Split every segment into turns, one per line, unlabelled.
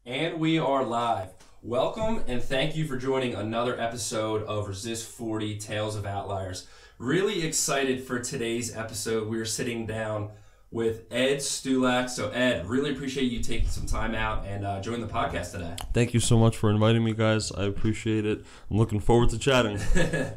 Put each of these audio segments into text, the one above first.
And we are live. Welcome and thank you for joining another episode of Resist 40 Tales of Outliers. Really excited for today's episode. We're sitting down with Ed Stulak. So Ed, really appreciate you taking some time out and joining the podcast today.
Thank you so much for inviting me, guys. I appreciate it. I'm looking forward to chatting.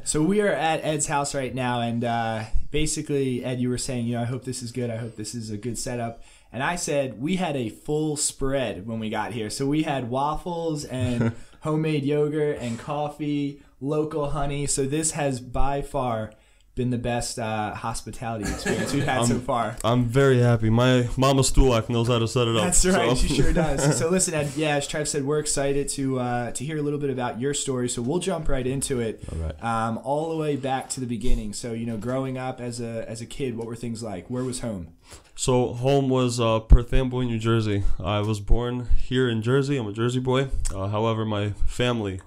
So we are at Ed's house right now, and basically, Ed, you were saying, I hope this is good. I hope this is a good setup. And I said we had a full spread when we got here. So we had waffles and homemade yogurt and coffee, local honey. So this has by far been the best hospitality experience we've had so far.
I'm very happy. My mama Stulak knows how to set it up.
That's right. She sure does. So listen, Ed, as Trev said, we're excited to hear a little bit about your story. So we'll jump right into it.
All right.
All the way back to the beginning. So, growing up as a kid, what were things like? Where was home?
So home was Perth Amboy, New Jersey. I was born here in Jersey. I'm a Jersey boy. However, my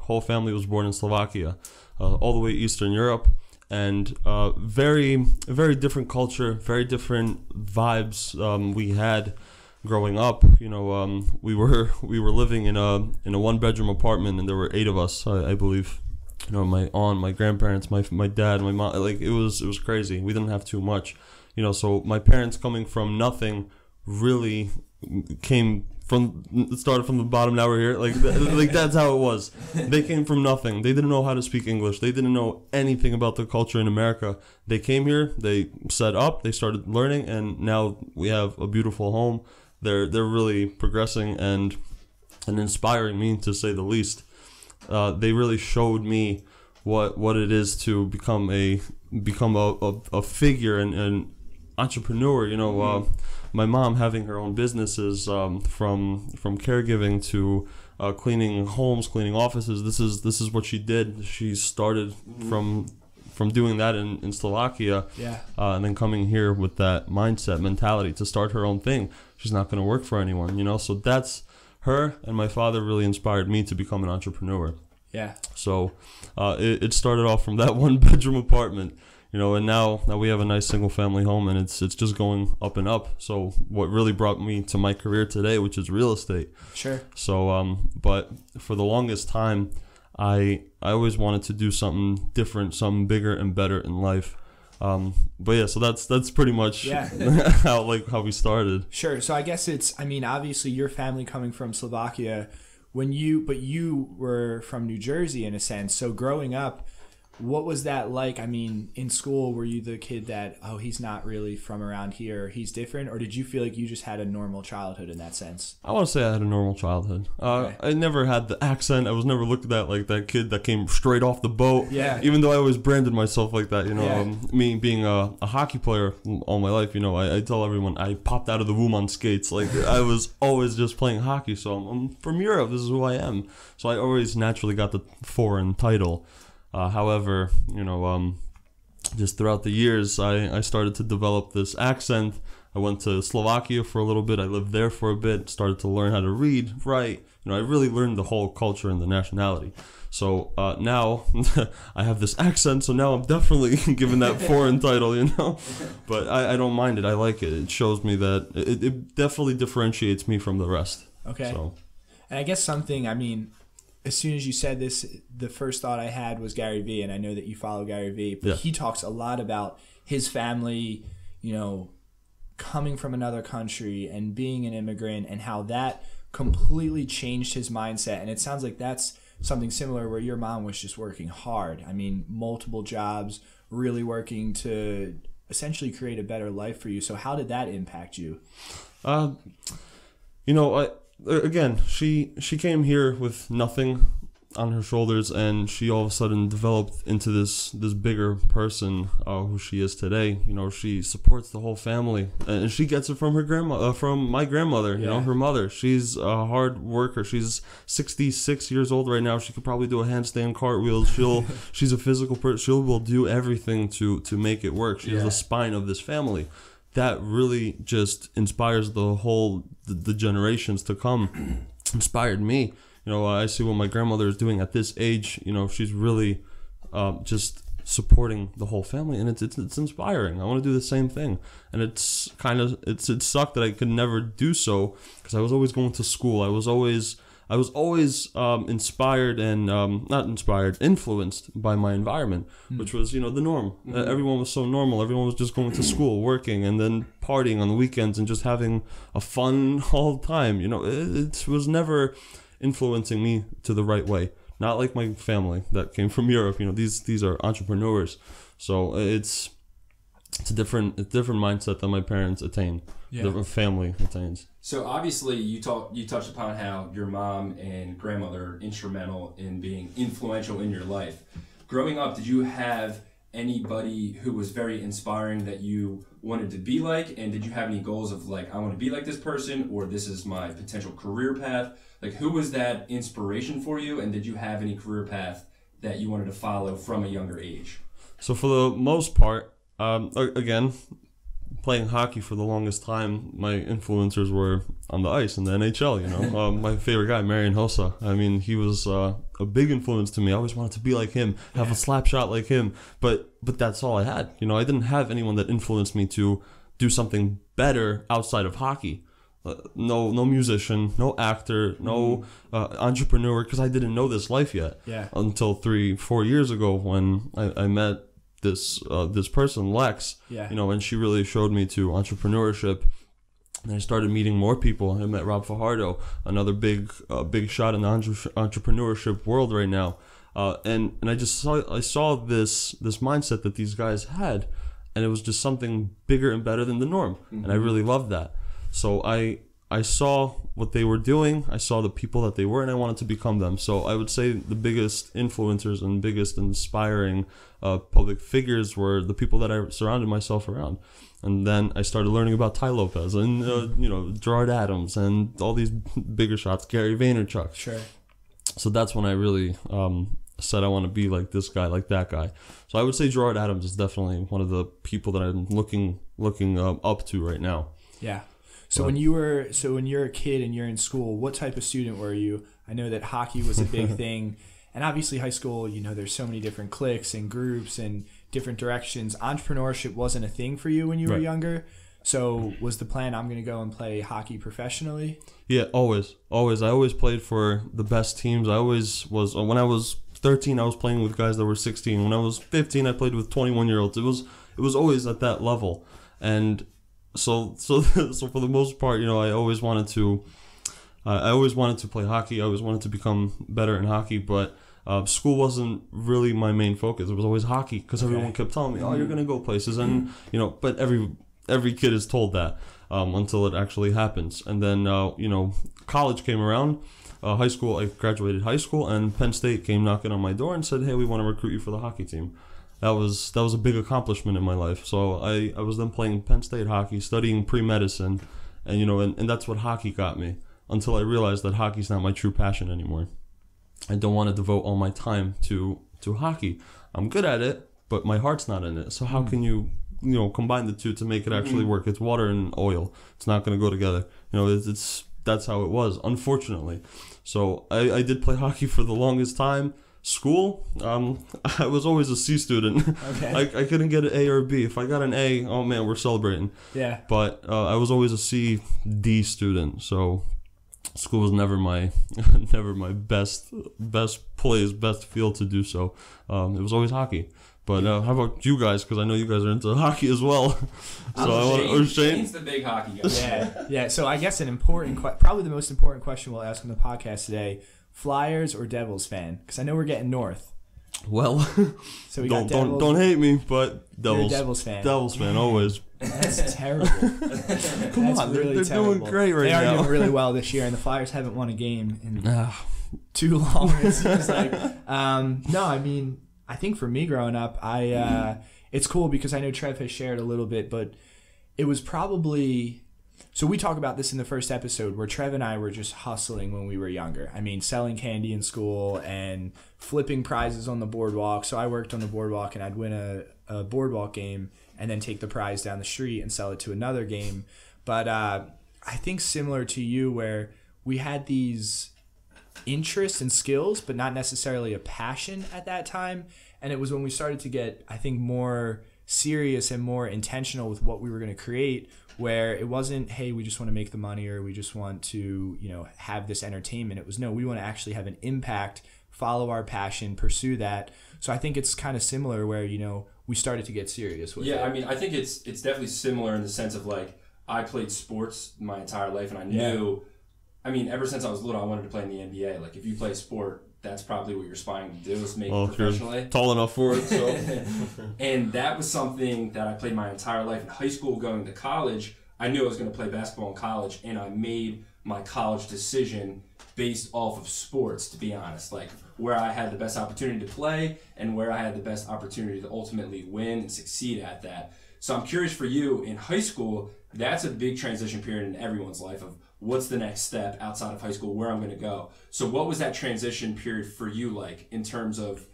whole family was born in Slovakia, all the way Eastern Europe. And very, very different culture, very different vibes we had growing up. We were living in a 1-bedroom apartment, and there were 8 of us, I believe. My aunt, my grandparents, my dad, my mom. Like it was crazy. We didn't have too much. So my parents coming from nothing really started from the bottom. Now we're here. Like that's how it was. They came from nothing. They didn't know how to speak English. They didn't know anything about the culture in America. They came here. They set up. They started learning, and now we have a beautiful home. They're really progressing and inspiring me, to say the least. They really showed me what it is to become a figure and entrepreneur. My mom having her own businesses, from caregiving to cleaning homes, cleaning offices. This is what she did. She started from doing that in Slovakia, and then coming here with that mentality to start her own thing. She's not going to work for anyone, So that's her, and my father really inspired me to become an entrepreneur.
Yeah. So
it started off from that 1-bedroom apartment. And now we have a nice single family home, and it's just going up and up. So what really brought me to my career today, which is real estate.
Sure.
So but for the longest time, I always wanted to do something different, something bigger and better in life. But yeah, so that's pretty much how we started.
Sure. So I guess obviously your family coming from Slovakia, but you were from New Jersey in a sense. So growing up, what was that like? In school, were you the kid that, he's not really from around here, he's different? Or did you feel like you just had a normal childhood in that sense?
I want to say I had a normal childhood. Okay. I never had the accent. I was never looked at like that kid that came straight off the boat.
Yeah.
Even though I always branded myself like that, me being a hockey player all my life, I tell everyone I popped out of the womb on skates. Like I was always just playing hockey. So I'm from Europe. This is who I am. So I always naturally got the foreign title. However, just throughout the years, I started to develop this accent. I went to Slovakia for a little bit. I lived there for a bit, started to learn how to read, write. I really learned the whole culture and the nationality. So now I have this accent, so now I'm definitely given that foreign title, But I don't mind it. I like it. It shows me that it definitely differentiates me from the rest.
Okay.
So.
And I guess something, as soon as you said this, the first thought I had was Gary Vee, and I know that you follow Gary Vee, but he talks a lot about his family, coming from another country and being an immigrant, and how that completely changed his mindset. And it sounds like that's something similar, where your mom was just working hard. Multiple jobs, really working to essentially create a better life for you. So how did that impact you?
Again, she came here with nothing on her shoulders, and she all of a sudden developed into this bigger person who she is today. She supports the whole family, and she gets it from her from my grandmother. Her mother. She's a hard worker. She's 66 years old right now. She could probably do a handstand cartwheel. She's a physical person. She will do everything to make it work. She is the spine of this family. That really just inspires the generations to come. Inspired me. I see what my grandmother is doing at this age. She's really just supporting the whole family, and it's inspiring. I want to do the same thing, and it sucked that I could never do so, because I was always going to school. I was always I was always influenced by my environment, which was, the norm. Everyone was so normal. Everyone was just going to school, working, and then partying on the weekends and just having a fun all the time. It was never influencing me to the right way. Not like my family that came from Europe. These are entrepreneurs. So it's a different mindset that my parents attain. Yeah. The family attains.
So obviously you touched upon how your mom and grandmother are instrumental in being influential in your life. Growing up, did you have anybody who was very inspiring that you wanted to be like? And did you have any goals of like, I want to be like this person, or this is my potential career path? Like, who was that inspiration for you? And did you have any career path that you wanted to follow from a younger age?
So for the most part, again, playing hockey for the longest time, my influencers were on the ice in the NHL, my favorite guy, Marian Hossa. I mean, he was a big influence to me. I always wanted to be like him, have a slap shot like him, but that's all I had. I didn't have anyone that influenced me to do something better outside of hockey. No musician, no actor, no entrepreneur, because I didn't know this life yet.
Yeah.
Until 3-4 years ago when I met this person, Lex.
Yeah.
And she really showed me to entrepreneurship. And I started meeting more people. I met Rob Fajardo, another big shot in the entrepreneurship world right now. And I saw this mindset that these guys had, and it was just something bigger and better than the norm. Mm-hmm. And I really loved that. So I saw what they were doing, I saw the people that they were, and I wanted to become them. So I would say the biggest influencers and biggest inspiring public figures were the people that I surrounded myself around. And then I started learning about Ty Lopez and Gerard Adams and all these bigger shots, Gary Vaynerchuk.
Sure.
So that's when I really said I want to be like this guy, like that guy. So I would say Gerard Adams is definitely one of the people that I'm looking up to right now.
Yeah. So when you're a kid and you're in school, what type of student were you? I know that hockey was a big thing, and obviously high school, there's so many different cliques and groups and different directions. Entrepreneurship wasn't a thing for you when you were younger. So was the plan, I'm going to go and play hockey professionally? Yeah,
always. I always played for the best teams. I always was. When I was 13, I was playing with guys that were 16. When I was 15, I played with 21-year-olds. It was always at that level, and So for the most part, I always wanted to play hockey. I always wanted to become better in hockey, but school wasn't really my main focus. It was always hockey because everyone kept telling me, "Oh, you're gonna go places," and but every kid is told that until it actually happens. And then college came around. High school, I graduated high school, and Penn State came knocking on my door and said, "Hey, we want to recruit you for the hockey team." That was a big accomplishment in my life. So I was then playing Penn State hockey, studying pre-medicine, and that's what hockey got me, until I realized that hockey's not my true passion anymore. I don't want to devote all my time to hockey. I'm good at it, but my heart's not in it. So how can you combine the two to make it actually work? It's water and oil. It's not going to go together. That's how it was, unfortunately. So I did play hockey for the longest time. School, I was always a C student.
Okay.
I couldn't get an A or a B. If I got an A, oh man, we're celebrating.
Yeah.
But I was always a C, D student. So school was never my best field to do so. It was always hockey. But how about you guys? Because I know you guys are into hockey as well.
Shane's the big hockey guy.
Yeah. So I guess probably the most important question we'll ask on the podcast today: Flyers or Devils fan? Because I know we're getting north.
Well,
so we
don't hate me, but Devils.
You're a Devils fan.
Devils fan, always.
That's terrible.
Come on, they're doing great right now.
They are doing really well this year, and the Flyers haven't won a game in too long. It seems like. No, I mean, I think for me growing up, it's cool because I know Trev has shared a little bit, but it was probably. So we talk about this in the first episode where Trev and I were just hustling when we were younger. I mean, selling candy in school and flipping prizes on the boardwalk. So I worked on the boardwalk and I'd win a boardwalk game and then take the prize down the street and sell it to another game. But I think similar to you where we had these interests and skills, but not necessarily a passion at that time. And it was when we started to get, I think, more serious and more intentional with what we were going to create where it wasn't, hey, we just want to make the money or we just want to, have this entertainment. It was, no, we want to actually have an impact, follow our passion, pursue that. So I think it's kind of similar where, we started to get serious with it.
Yeah, I mean, I think it's definitely similar in the sense of like, I played sports my entire life and I knew, I mean, ever since I was little, I wanted to play in the NBA. Like, if you play sport, that's probably what you're aspiring to do, is make it professionally.
You're tall enough for it, so.
And that was something that I played my entire life. In high school, going to college, I knew I was going to play basketball in college, and I made my college decision based off of sports, to be honest. Like, where I had the best opportunity to play and where I had the best opportunity to ultimately win and succeed at that. So I'm curious for you, in high school, that's a big transition period in everyone's life of what's the next step outside of high school, where I'm going to go. So what was that transition period for you like in terms of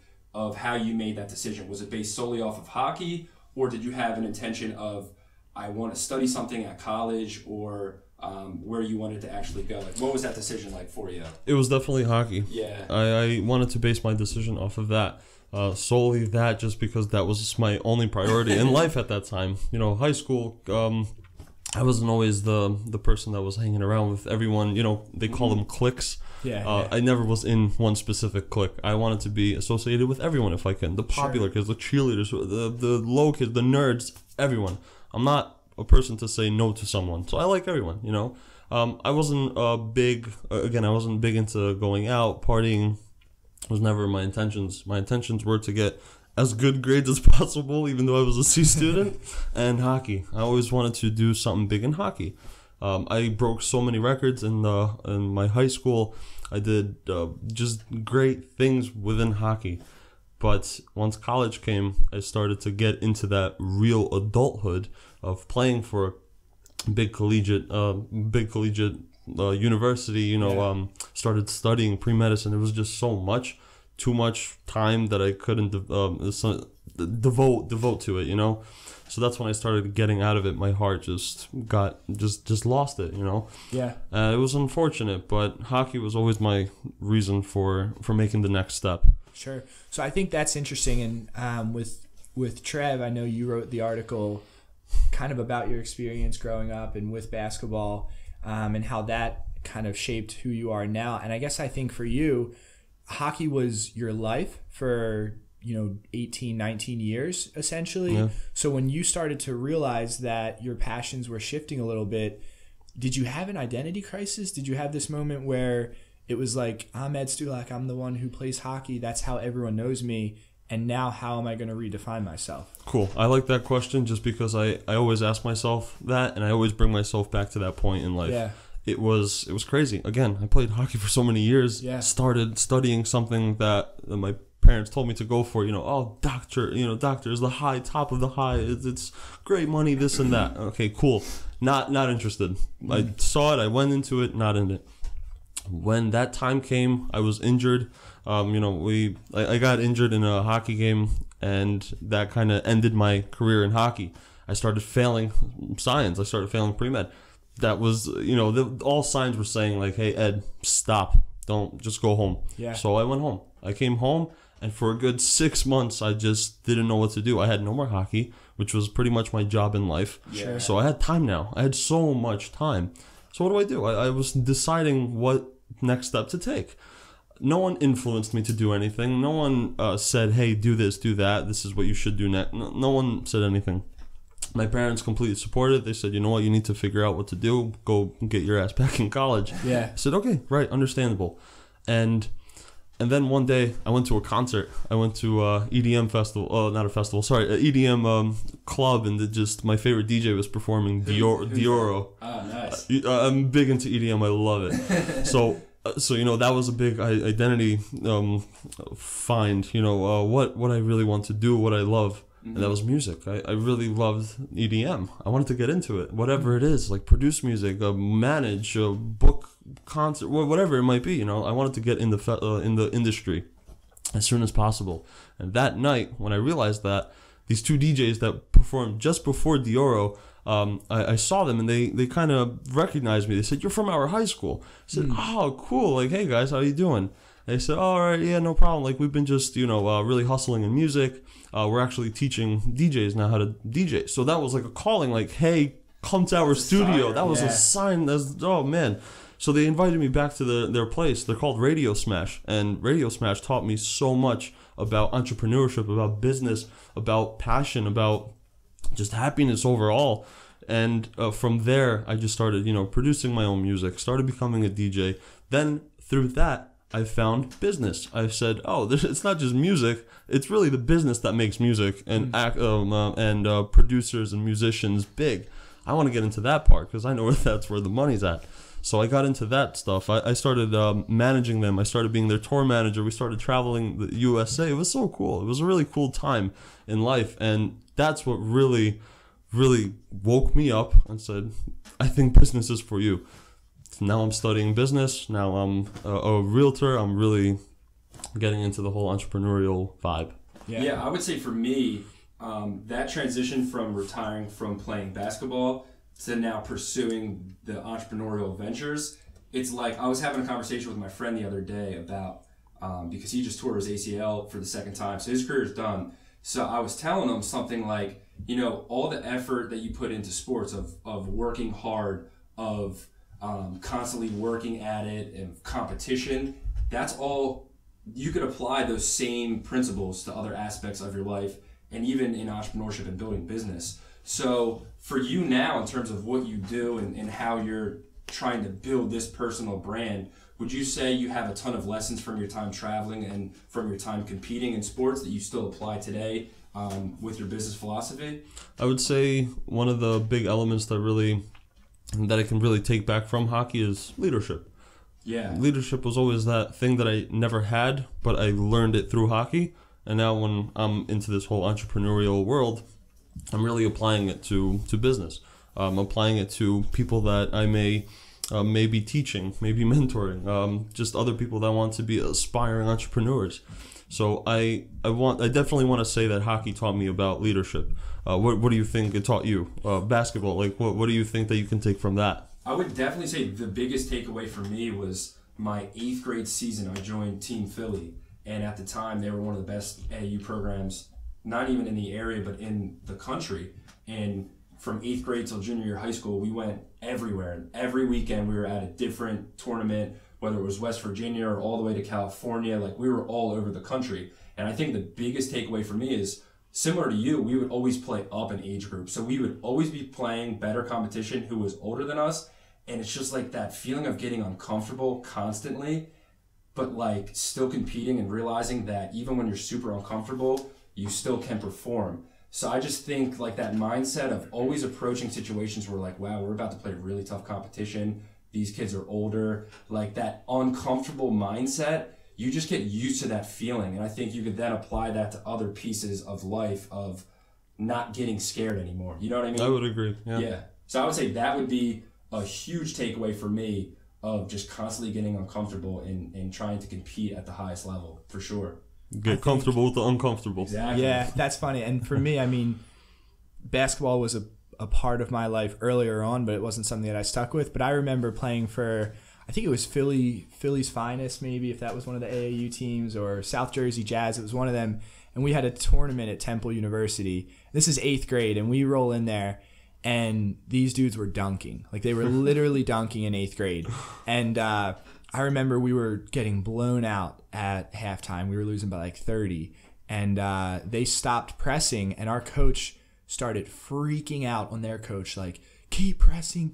how you made that decision? Was it based solely off of hockey, or did you have an intention of, I want to study something at college, or where you wanted to actually go? Like, what was that decision like for you?
It was definitely hockey.
Yeah.
I wanted to base my decision off of that. Solely that, just because that was my only priority in life at that time. High school, I wasn't always the person that was hanging around with everyone. They call them cliques.
Yeah.
I never was in one specific clique. I wanted to be associated with everyone if I can. The popular kids, the cheerleaders, the low kids, the nerds, everyone. I'm not a person to say no to someone. So I like everyone, I wasn't big into going out, partying. Was never my intentions. My intentions were to get as good grades as possible, even though I was a C student, and hockey. I always wanted to do something big in hockey. I broke so many records in my high school. I did just great things within hockey. But once college came, I started to get into that real adulthood of playing for big collegiate university. Started studying pre-medicine. It was just too much time that I couldn't devote to it. So that's when I started getting out of it. My heart just lost it.
Yeah.
It was unfortunate, but hockey was always my reason for making the next step.
Sure. So I think that's interesting. And with Trev, I know you wrote the article kind of about your experience growing up and with basketball, and how that kind of shaped who you are now. And I guess I think for you, hockey was your life for 18, 19 years essentially.
Yeah.
So when you started to realize that your passions were shifting a little bit, did you have an identity crisis? Did you have this moment where it was like, I'm Ed Stulak, I'm the one who plays hockey, that's how everyone knows me, and now how am I going to redefine myself?
Cool. I like that question just because I always ask myself that, and I always bring myself back to that point in life. Yeah. It was crazy. Again, I played hockey for so many years. Yeah. Started studying something that my parents told me to go for. Doctor is the top of the high. It's great money, this and that. Okay, cool. Not interested. I saw it. I went into it. Not in it. When that time came, I was injured. I got injured in a hockey game, and that kind of ended my career in hockey. I started failing science. I started failing pre-med. That was, all signs were saying like, hey, Ed, stop. Don't, just go home. Yeah. So I went home. I came home, and for a good 6 months, I just didn't know what to do. I had no more hockey, which was pretty much my job in life. Yeah. So I had time now. I had so much time. So what do? I was deciding what next step to take. No one influenced me to do anything. No one said, hey, do this, do that. This is what you should do next. No one said anything. My parents completely supported. They said, you know what, you need to figure out what to do. Go get your ass back in college. Yeah. I said, okay, right, understandable. And then one day I went to a concert. I went to EDM festival. Oh, not a festival. Sorry, an EDM club, and my favorite DJ was performing Dioro.
Oh, nice.
I'm big into EDM. I love it. So that was a big identity find. What I really want to do, what I love. And that was music. I really loved EDM. I wanted to get into it, whatever it is, like produce music, manage, book concert, whatever it might be. I wanted to get in the industry as soon as possible. And that night, when I realized that these two DJs that performed just before Dioro, I saw them and they kind of recognized me. They said, "You're from our high school." I said, "Oh, cool! Like, hey guys, how you doing?" They said, all right, yeah, no problem. Like, we've been just, really hustling in music. We're actually teaching DJs now how to DJ. So that was like a calling, like, hey, come to our studio. That was
yeah.
a sign. Oh man. So they invited me back to their place. They're called Radio Smash, and Radio Smash taught me so much about entrepreneurship, about business, about passion, about just happiness overall. And from there, I just started, producing my own music, started becoming a DJ. Then through that, I found business. I said, it's not just music; it's really the business that makes music and producers and musicians big. I want to get into that part because I know that's where the money's at. So I got into that stuff. I started managing them. I started being their tour manager. We started traveling the USA. It was so cool. It was a really cool time in life, and that's what really woke me up and said, I think business is for you. So now I'm studying business. Now I'm a realtor. I'm really getting into the whole entrepreneurial vibe.
Yeah, I would say for me, that transition from retiring from playing basketball to now pursuing the entrepreneurial ventures, it's like I was having a conversation with my friend the other day about, because he just tore his ACL for the second time, so his career is done. So I was telling him something like, all the effort that you put into sports of working hard, of constantly working at it, and competition, that's all, you could apply those same principles to other aspects of your life, and even in entrepreneurship and building business. So for you now, in terms of what you do and how you're trying to build this personal brand, would you say you have a ton of lessons from your time traveling and from your time competing in sports that you still apply today with your business philosophy?
I would say one of the big elements that I can really take back from hockey is leadership.
Yeah.
Leadership was always that thing that I never had, but I learned it through hockey. And now when I'm into this whole entrepreneurial world, I'm really applying it to business. Applying it to people that I may be teaching, maybe mentoring, just other people that want to be aspiring entrepreneurs. So I definitely want to say that hockey taught me about leadership. What do you think it taught you? Basketball, like what do you think that you can take from that?
I would definitely say the biggest takeaway for me was my 8th grade season. I joined Team Philly, and at the time they were one of the best AAU programs, not even in the area, but in the country. And from 8th grade till junior year high school, we went everywhere. And every weekend we were at a different tournament, whether it was West Virginia or all the way to California. Like, we were all over the country. And I think the biggest takeaway for me is, similar to you, we would always play up an age group. So we would always be playing better competition who was older than us. And it's just like that feeling of getting uncomfortable constantly, but like still competing and realizing that even when you're super uncomfortable, you still can perform. So I just think like that mindset of always approaching situations where like, wow, we're about to play really tough competition. These kids are older. Like that uncomfortable mindset, you just get used to that feeling. And I think you could then apply that to other pieces of life of not getting scared anymore. You know what I mean?
I would agree. Yeah.
So I would say that would be a huge takeaway for me of just constantly getting uncomfortable and trying to compete at the highest level, for sure.
Get comfortable with the uncomfortable.
Exactly.
Yeah, that's funny. And for me, I mean, basketball was a part of my life earlier on, but it wasn't something that I stuck with. But I remember playing for, I think it was Philly's Finest, maybe, if that was one of the AAU teams, or South Jersey Jazz. It was one of them. And we had a tournament at Temple University. This is 8th grade, and we roll in there, and these dudes were dunking. Like, they were literally dunking in 8th grade. And I remember we were getting blown out at halftime. We were losing by like 30. And they stopped pressing, and our coach started freaking out on their coach, like, keep pressing,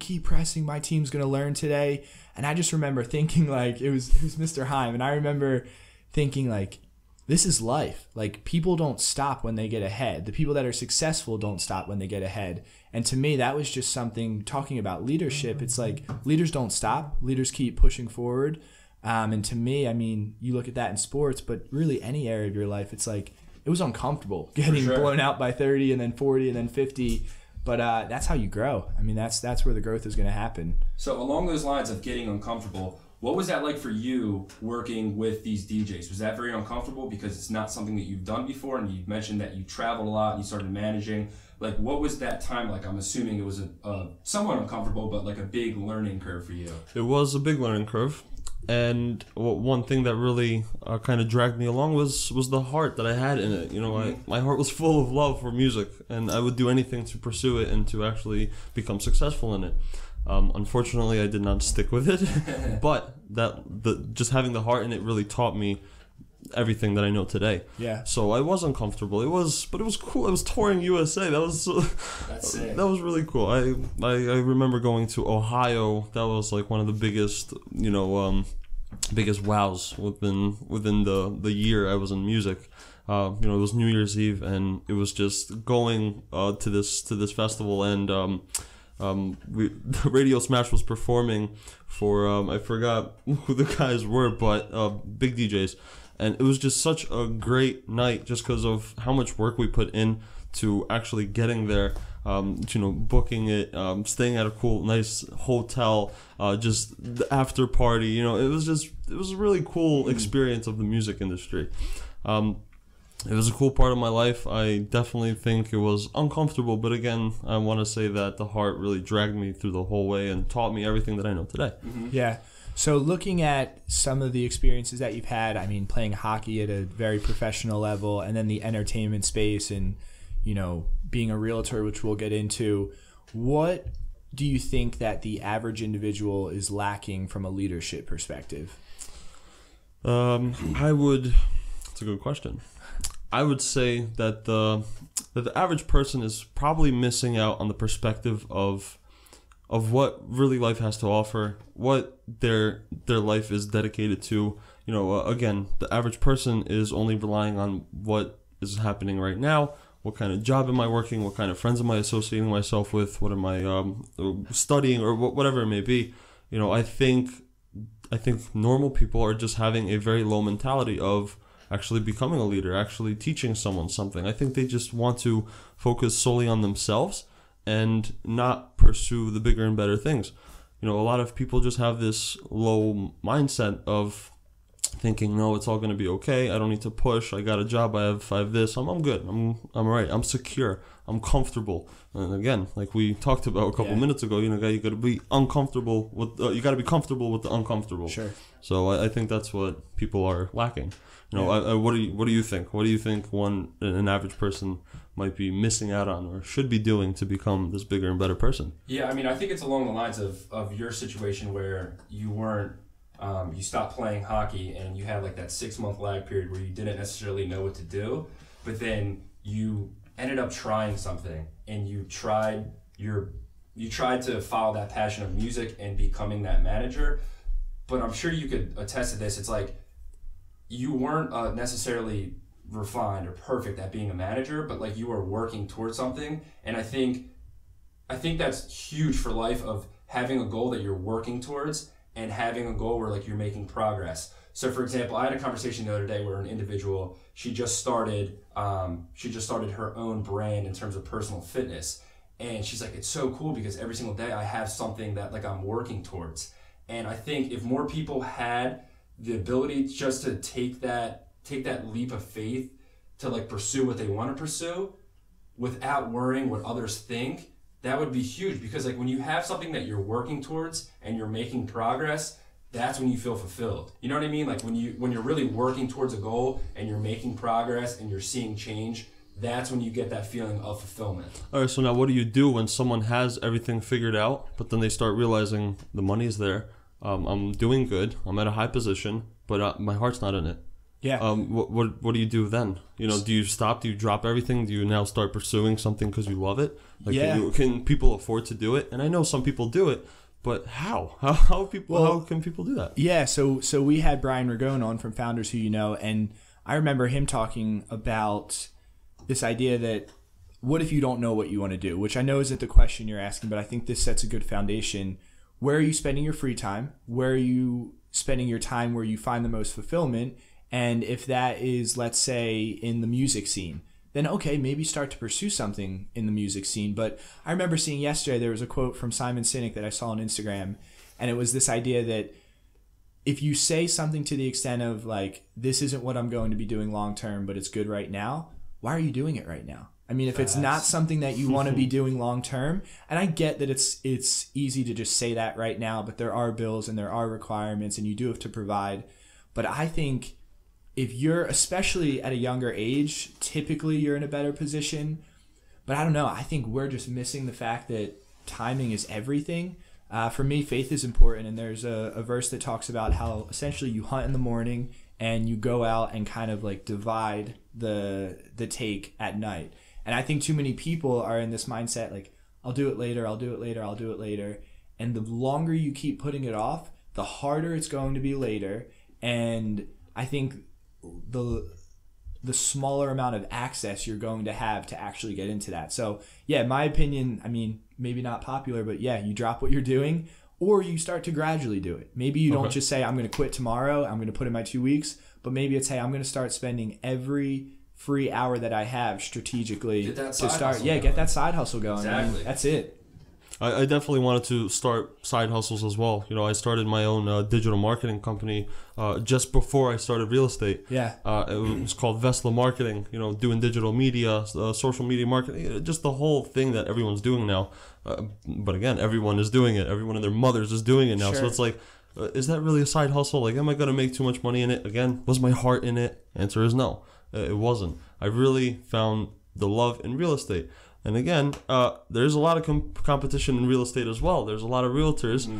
my team's going to learn today. And I just remember thinking, like, it was Mr. Heim. And I remember thinking, like, this is life. Like, people don't stop when they get ahead. The people that are successful don't stop when they get ahead. And to me, that was just something, talking about leadership. It's like, leaders don't stop. Leaders keep pushing forward. And to me, I mean, you look at that in sports, but really any area of your life, it's like, it was uncomfortable getting blown out by 30 and then 40 and then 50. But that's how you grow. I mean, that's where the growth is going to happen.
So along those lines of getting uncomfortable, what was that like for you working with these DJs? Was that very uncomfortable because it's not something that you've done before, and you mentioned that you traveled a lot and you started managing? Like, what was that time like? I'm assuming it was a somewhat uncomfortable, but like a big learning curve for you.
It was a big learning curve. And one thing that really kind of dragged me along was the heart that I had in it. You know, my heart was full of love for music, and I would do anything to pursue it and to actually become successful in it. Unfortunately, I did not stick with it, but just having the heart in it really taught me everything that I know today.
Yeah.
So I was uncomfortable. But it was cool. It was touring USA.
That's sick.
That was really cool. I remember going to Ohio. That was like one of the biggest, biggest wows within the year I was in music. It was New Year's Eve, and it was just going to this festival, and Radio Smash was performing for I forgot who the guys were, but big DJs. And it was just such a great night just because of how much work we put in to actually getting there, booking it, staying at a cool, nice hotel, just the after party. It was a really cool experience of the music industry. It was a cool part of my life. I definitely think it was uncomfortable, but again, I want to say that the heart really dragged me through the whole way and taught me everything that I know today.
Mm-hmm. Yeah. So looking at some of the experiences that you've had, I mean, playing hockey at a very professional level, and then the entertainment space, and, being a realtor, which we'll get into, what do you think that the average individual is lacking from a leadership perspective?
That's a good question. I would say that the average person is probably missing out on the perspective of what really life has to offer, what their life is dedicated to. Again, the average person is only relying on what is happening right now. What kind of job am I working? What kind of friends am I associating myself with? What am I studying, or whatever it may be? I think normal people are just having a very low mentality of actually becoming a leader, actually teaching someone something. I think they just want to focus solely on themselves and not pursue the bigger and better things. A lot of people just have this low mindset of thinking, no, it's all going to be okay. I don't need to push. I got a job. I have this. I'm good. I'm all right. I'm secure. I'm comfortable. And again, like we talked about a couple minutes ago, you got to be uncomfortable with. You got to be comfortable with the uncomfortable.
Sure.
So I think that's what people are lacking. What do you think? What do you think an average person might be missing out on or should be doing to become this bigger and better person?
Yeah, I mean, I think it's along the lines of your situation where you weren't, you stopped playing hockey and you had like that 6-month lag period where you didn't necessarily know what to do, but then you ended up trying something and you tried to follow that passion of music and becoming that manager. But I'm sure you could attest to this. It's like you weren't necessarily refined or perfect at being a manager, but like you were working towards something. And I think that's huge for life, of having a goal that you're working towards and having a goal where like you're making progress. So for example, I had a conversation the other day where an individual, she just started her own brand in terms of personal fitness. And she's like, it's so cool because every single day I have something that like I'm working towards. And I think if more people had the ability just to take that leap of faith to like pursue what they want to pursue without worrying what others think, that would be huge. Because like when you have something that you're working towards and you're making progress, that's when you feel fulfilled. You know what I mean? Like when you're really working towards a goal and you're making progress and you're seeing change, that's when you get that feeling of fulfillment. All
right, so now what do you do when someone has everything figured out, but then they start realizing the money's there, I'm doing good, I'm at a high position, but my heart's not in it?
Yeah.
What do you do then? Do you stop? Do you drop everything? Do you now start pursuing something because you love it? Like, can people afford to do it? And I know some people do it, but how? How can people do that?
Yeah. So we had Brian Ragone on from Founders Who You Know, and I remember him talking about this idea that what if you don't know what you want to do? Which I know isn't the question you're asking, but I think this sets a good foundation. Where are you spending your free time? Where are you spending your time where you find the most fulfillment? And if that is, let's say, in the music scene, then okay, maybe start to pursue something in the music scene. But I remember seeing yesterday, there was a quote from Simon Sinek that I saw on Instagram, and it was this idea that if you say something to the extent of like, this isn't what I'm going to be doing long term, but it's good right now, why are you doing it right now? I mean, if it's not something that you want to be doing long term, and I get that it's easy to just say that right now, but there are bills and there are requirements and you do have to provide. But I think if you're, especially at a younger age, typically you're in a better position. But I don't know. I think we're just missing the fact that timing is everything. For me, faith is important. And there's a verse that talks about how essentially you hunt in the morning and you go out and kind of like divide the take at night. And I think too many people are in this mindset like, I'll do it later, I'll do it later, I'll do it later. And the longer you keep putting it off, the harder it's going to be later. And I think the smaller amount of access you're going to have to actually get into that. So yeah, in my opinion, I mean, maybe not popular, but yeah, you drop what you're doing or you start to gradually do it. Maybe you don't just say, I'm going to quit tomorrow, I'm going to put in my 2 weeks, but maybe it's, hey, I'm going to start spending every free hour that I have strategically
get that
to start.
hustle
get that side hustle going.
Exactly.
I mean, that's it.
I definitely wanted to start side hustles as well. You know, I started my own digital marketing company just before I started real estate.
Yeah.
It was called Vesla Marketing, you know, doing digital media, social media marketing, just the whole thing that everyone's doing now. But again, everyone is doing it. Everyone and their mothers is doing it now.
Sure.
So it's like, is that really a side hustle? Like, am I going to make too much money in it? Again, was my heart in it? Answer is no. It wasn't. I really found the love in real estate. And again, there's a lot of competition in real estate as well. There's a lot of realtors.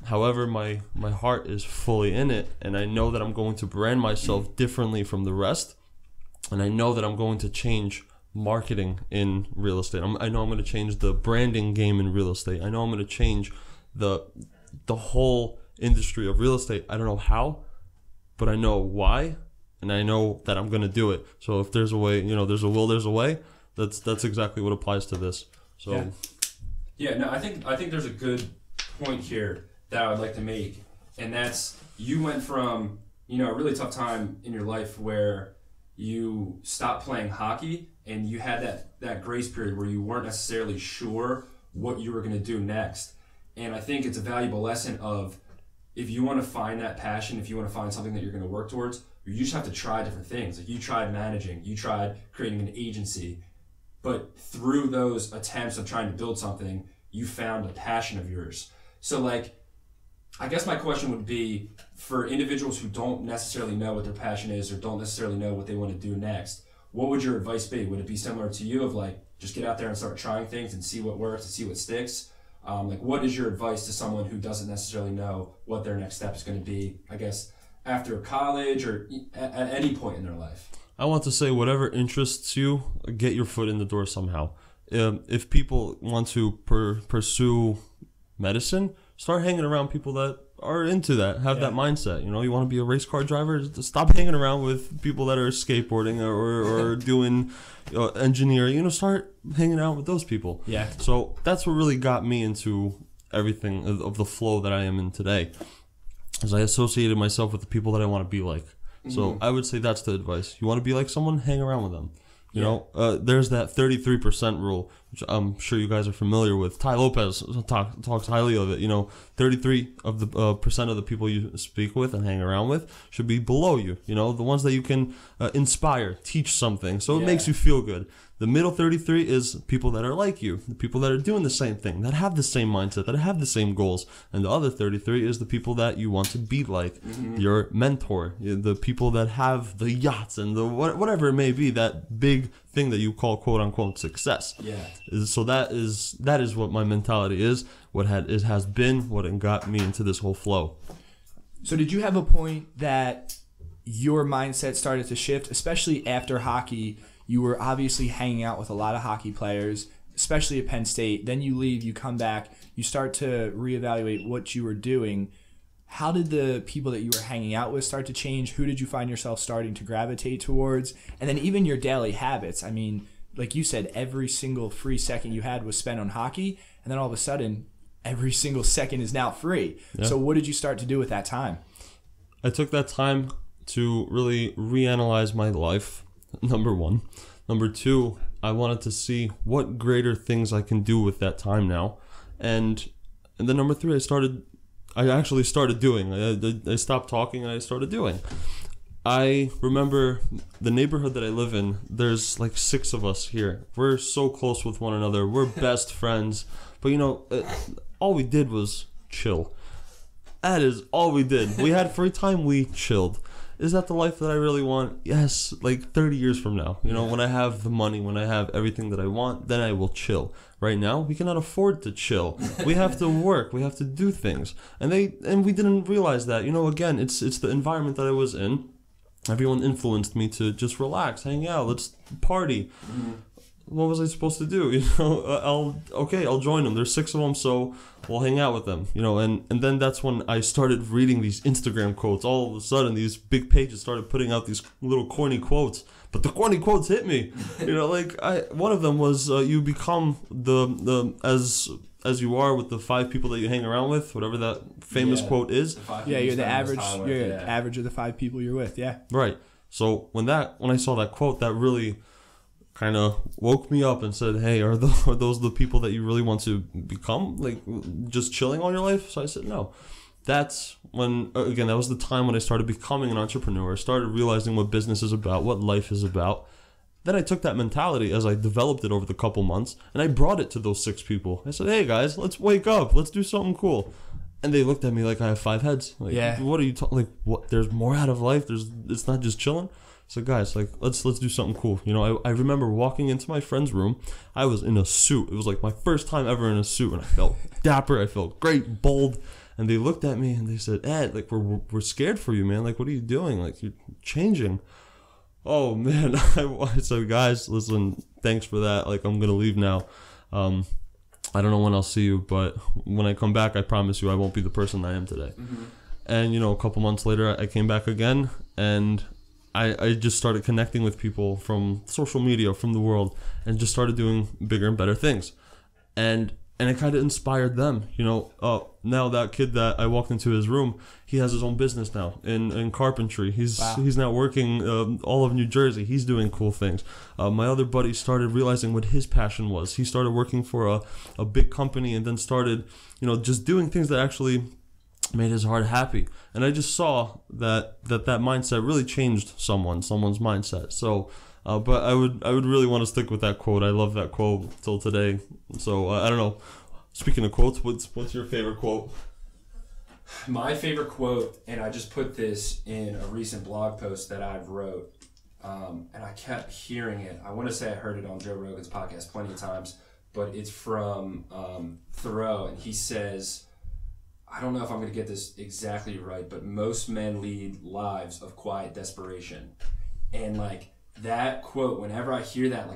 However, my heart is fully in it. And I know that I'm going to brand myself differently from the rest. And I know that I'm going to change marketing in real estate. I know I'm going to change the branding game in real estate. I know I'm going to change the whole industry of real estate. I don't know how, but I know why. And I know that I'm going to do it. So if there's a way, you know, there's a will, there's a way. That's exactly what applies to this. So,
no, I think there's a good point here that I would like to make, and that's you went from, you know, a really tough time in your life where you stopped playing hockey and you had that grace period where you weren't necessarily sure what you were going to do next. And I think it's a valuable lesson of if you want to find that passion, if you want to find something that you're going to work towards, you just have to try different things. Like you tried managing, you tried creating an agency. But through those attempts of trying to build something, you found a passion of yours. So like, I guess my question would be for individuals who don't necessarily know what their passion is or don't necessarily know what they want to do next, what would your advice be? Would it be similar to you of like, just get out there and start trying things and see what works and see what sticks? Like what is your advice to someone who doesn't necessarily know what their next step is going to be, I guess, after college or at any point in their life?
I want to say whatever interests you, get your foot in the door somehow. If people want to pursue medicine, start hanging around people that are into that, have that mindset. You know, you want to be a race car driver, stop hanging around with people that are skateboarding or doing engineering. You know, start hanging out with those people.
Yeah.
So that's what really got me into everything of the flow that I am in today, as I associated myself with the people that I want to be like. So I would say that's the advice. You want to be like someone, hang around with them. You know, there's that 33% rule, which I'm sure you guys are familiar with. Ty Lopez talks highly of it. You know, 33% of the people you speak with and hang around with should be below you. You know, the ones that you can inspire, teach something. So it makes you feel good. The middle 33 is people that are like you, the people that are doing the same thing, that have the same mindset, that have the same goals. And the other 33 is the people that you want to be like, your mentor, the people that have the yachts and the whatever it may be, that big thing that you call quote unquote success. Yeah. So that is what my mentality is, it has been what got me into this whole flow.
So did you have a point that your mindset started to shift, especially after hockey? You were obviously hanging out with a lot of hockey players, especially at Penn State. Then you leave, you come back, you start to reevaluate what you were doing. How did the people that you were hanging out with start to change? Who did you find yourself starting to gravitate towards? And then even your daily habits. I mean, like you said, every single free second you had was spent on hockey. And then all of a sudden, every single second is now free. Yeah. So what did you start to do with that time?
I took that time to really reanalyze my life. Number one. Number two, I wanted to see what greater things I can do with that time now. And then number three, I actually started doing. I stopped talking and I started doing. I remember the neighborhood that I live in, there's like 6 of us here. We're so close with one another. We're best friends. But, you know, all we did was chill. That is all we did. We had free time, we chilled. Is that the life that I really want? Yes, like 30 years from now. You know, when I have the money, when I have everything that I want, then I will chill. Right now, we cannot afford to chill. We have to work. We have to do things. And we didn't realize that. You know, again, it's the environment that I was in. Everyone influenced me to just relax, hang out, let's party. What was I supposed to do? You know, I'll join them. There's 6 of them, so we'll hang out with them. You know, and then that's when I started reading these Instagram quotes. All of a sudden, these big pages started putting out these little corny quotes. But the corny quotes hit me. You know, like one of them was, you become as you are with the 5 people that you hang around with, whatever that famous quote is.
Yeah, you're the average. You're the average of the 5 people you're with. Yeah.
Right. So when I saw that quote, that really kind of woke me up and said, "Hey, are those the people that you really want to become? Like just chilling all your life?" So I said, "No." That's when, again, that was the time when I started becoming an entrepreneur. I started realizing what business is about, what life is about. Then I took that mentality as I developed it over the couple months, and I brought it to those 6 people. I said, "Hey guys, let's wake up. Let's do something cool." And they looked at me like I have 5 heads. Like, what are you talking? Like, what? There's more out of life. It's not just chilling. So guys, like, let's do something cool. You know, I remember walking into my friend's room. I was in a suit. It was like my first time ever in a suit, and I felt dapper. I felt great, bold. And they looked at me and they said, "Ed, like we're scared for you, man. Like, what are you doing? Like, you're changing." Oh man, I said, "Guys, listen, thanks for that. Like, I'm gonna leave now. I don't know when I'll see you, but when I come back, I promise you I won't be the person I am today." And you know, a couple months later, I came back again, and I just started connecting with people from social media, from the world, and just started doing bigger and better things. And it kind of inspired them. You know, now that kid that I walked into his room, he has his own business now in carpentry. He's now working all of New Jersey. He's doing cool things. My other buddy started realizing what his passion was. He started working for a big company, and then started, you know, just doing things that actually made his heart happy. And I just saw that mindset really changed someone's mindset. So but I would really want to stick with that quote. I love that quote till today. So I don't know, speaking of quotes, what's your favorite quote?
My favorite quote, and I just put this in a recent blog post that I've wrote, and I kept hearing it. I want to say I heard it on Joe Rogan's podcast plenty of times, but it's from Thoreau, and he says, I don't know if I'm going to get this exactly right, but most men lead lives of quiet desperation. And like that quote, whenever I hear that,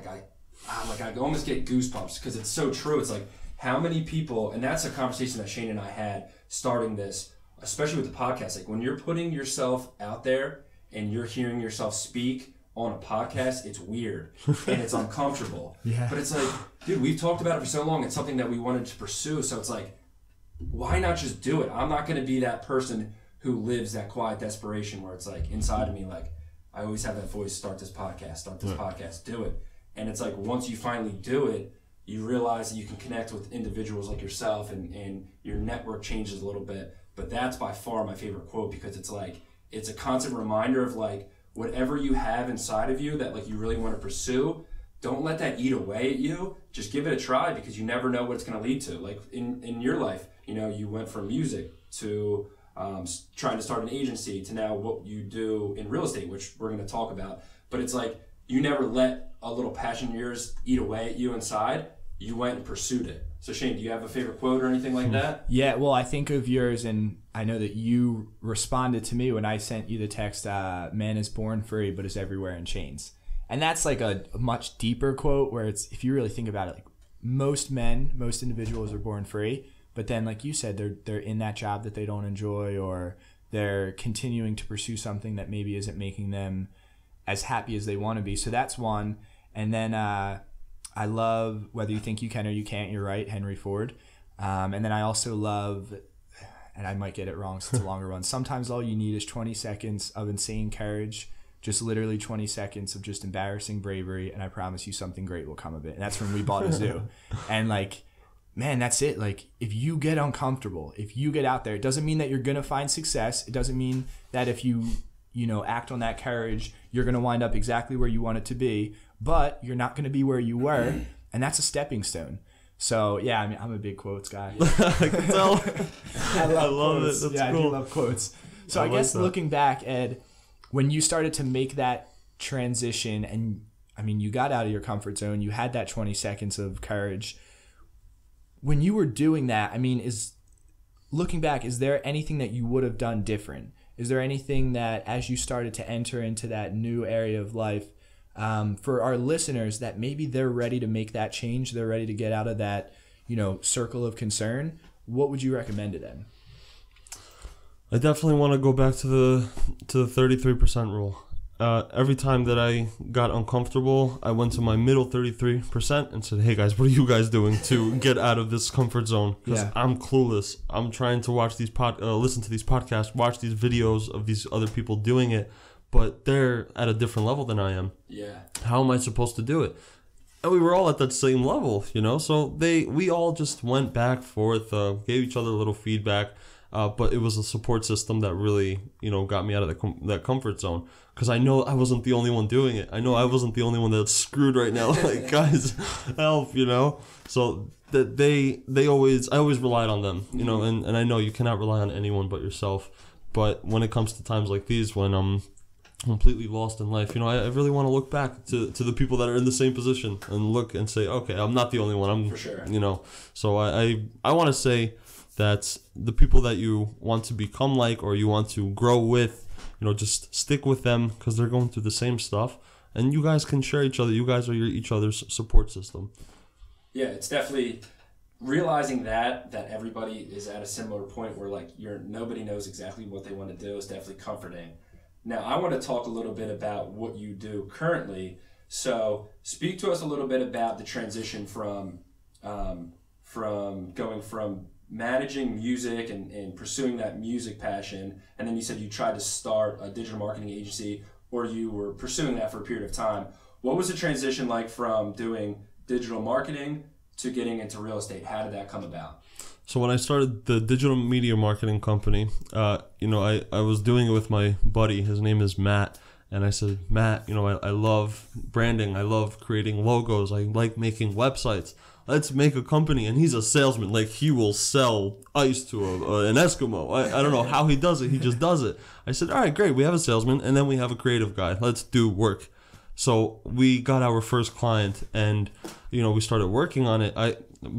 I almost get goosebumps because it's so true. It's like, how many people, and that's a conversation that Shane and I had starting this, especially with the podcast. Like when you're putting yourself out there and you're hearing yourself speak on a podcast, it's weird and it's uncomfortable. Yeah. But it's like, dude, we've talked about it for so long. It's something that we wanted to pursue. So it's like, why not just do it? I'm not going to be that person who lives that quiet desperation where it's like inside of me, like I always have that voice, start this podcast, do it. And it's like, once you finally do it, you realize that you can connect with individuals like yourself and your network changes a little bit. But that's by far my favorite quote because it's like, it's a constant reminder of like, whatever you have inside of you that like you really want to pursue, don't let that eat away at you. Just give it a try because you never know what it's going to lead to. Like in your life, you know, you went from music to trying to start an agency to now what you do in real estate, which we're going to talk about. But it's like you never let a little passion of yours eat away at you inside. You went and pursued it. So Shane, do you have a favorite quote or anything like that? Yeah,
well, I think of yours, and I know that you responded to me when I sent you the text, man is born free but is everywhere in chains. And that's like a much deeper quote where it's, if you really think about it, like most individuals are born free, but then like you said, they're in that job that they don't enjoy, or they're continuing to pursue something that maybe isn't making them as happy as they want to be. So that's one. And then I love Whether You Think You Can or You Can't, You're Right, Henry Ford. And then I also love, and I might get it wrong so it's a longer one, sometimes all you need is 20 seconds of insane courage, just literally 20 seconds of just embarrassing bravery, and I promise you something great will come of it. And that's from We Bought a Zoo. And like, man, that's it. Like, if you get uncomfortable, if you get out there, it doesn't mean that you're going to find success. It doesn't mean that if you act on that courage, you're going to wind up exactly where you want it to be, but you're not going to be where you were, and that's a stepping stone. So yeah, I mean, I'm a big quotes guy.
I can tell.
I love
it.
quotes.
That's
yeah,
cool.
I do love quotes. So I guess looking back, Ed, when you started to make that transition, and I mean, you got out of your comfort zone, you had that 20 seconds of courage. When you were doing that, I mean, looking back, is there anything that you would have done different? Is there anything that, as you started to enter into that new area of life, for our listeners, that maybe they're ready to make that change, they're ready to get out of that, circle of concern, what would you recommend to them?
I definitely want to go back to the 33% rule. Every time that I got uncomfortable, I went to my middle 33% and said, "Hey guys, what are you guys doing to get out of this comfort zone? Because I'm clueless. I'm trying to watch these listen to these podcasts, watch these videos of these other people doing it, but they're at a different level than I am.
Yeah.
How am I supposed to do it?" And we were all at that same level, So we all just went back forth, gave each other a little feedback. But it was a support system that really, got me out of that comfort zone. Because I know I wasn't the only one doing it. I know I wasn't the only one that's screwed right now. Like, guys, help, So that I always relied on them, and I know you cannot rely on anyone but yourself. But when it comes to times like these, when I'm completely lost in life, I really want to look back to the people that are in the same position and look and say, okay, I'm not the only one.
For sure.
So I want to say that the people that you want to become like, or you want to grow with, just stick with them, because they're going through the same stuff, and you guys can share each other. You guys are each other's support system.
Yeah, it's definitely realizing that everybody is at a similar point where nobody knows exactly what they want to do is definitely comforting. Now, I want to talk a little bit about what you do currently. So, speak to us a little bit about the transition from going from managing music and pursuing that music passion, and then you said you tried to start a digital marketing agency, or you were pursuing that for a period of time. What was the transition like from doing digital marketing to getting into real estate? How did that come about?
So when I started the digital media marketing company, I was doing it with my buddy. His name is Matt. And I said, "Matt, I love branding. I love creating logos. I like making websites. Let's make a company." And he's a salesman. Like, he will sell ice to an Eskimo. I don't know how he does it. He just does it. I said, "All right, great. We have a salesman, and then we have a creative guy. Let's do work." So we got our first client, and we started working on it.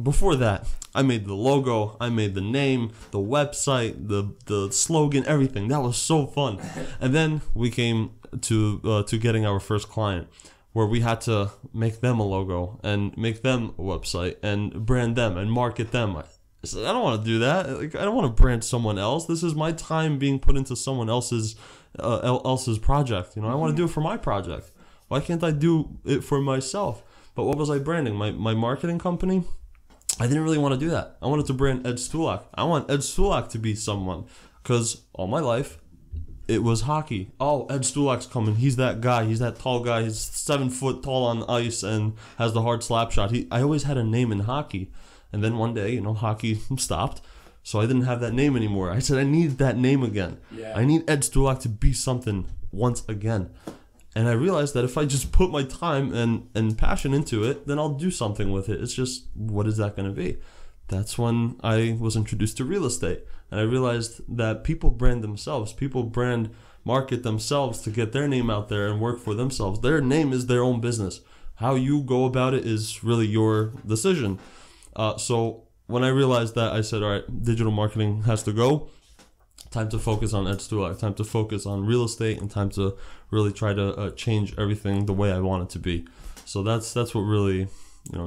Before that, I made the logo, I made the name, the website, the slogan, everything. That was so fun. And then we came to getting our first client, where we had to make them a logo and make them a website and brand them and market them. I said, I don't want to do that. I don't want to brand someone else. This is my time being put into someone else's project. I want to do it for my project. Why can't I do it for myself? But what was I branding? My marketing company? I didn't really want to do that. I wanted to brand Ed Stulak. I want Ed Stulak to be someone, because all my life it was hockey. Oh, Ed Stulak's coming. He's that guy. He's that tall guy. He's 7 foot tall on ice and has the hard slap shot. I always had a name in hockey. And then one day, hockey stopped. So I didn't have that name anymore. I said, I need that name again. Yeah. I need Ed Stulak to be something once again. And I realized that if I just put my time and passion into it, then I'll do something with it. It's just, what is that going to be? That's when I was introduced to real estate. And I realized that people brand themselves. People market themselves to get their name out there and work for themselves. Their name is their own business. How you go about it is really your decision. So when I realized that, I said, all right, digital marketing has to go. Time to focus on Ed Stulak. Time to focus on real estate, and time to really try to change everything the way I want it to be. So that's what really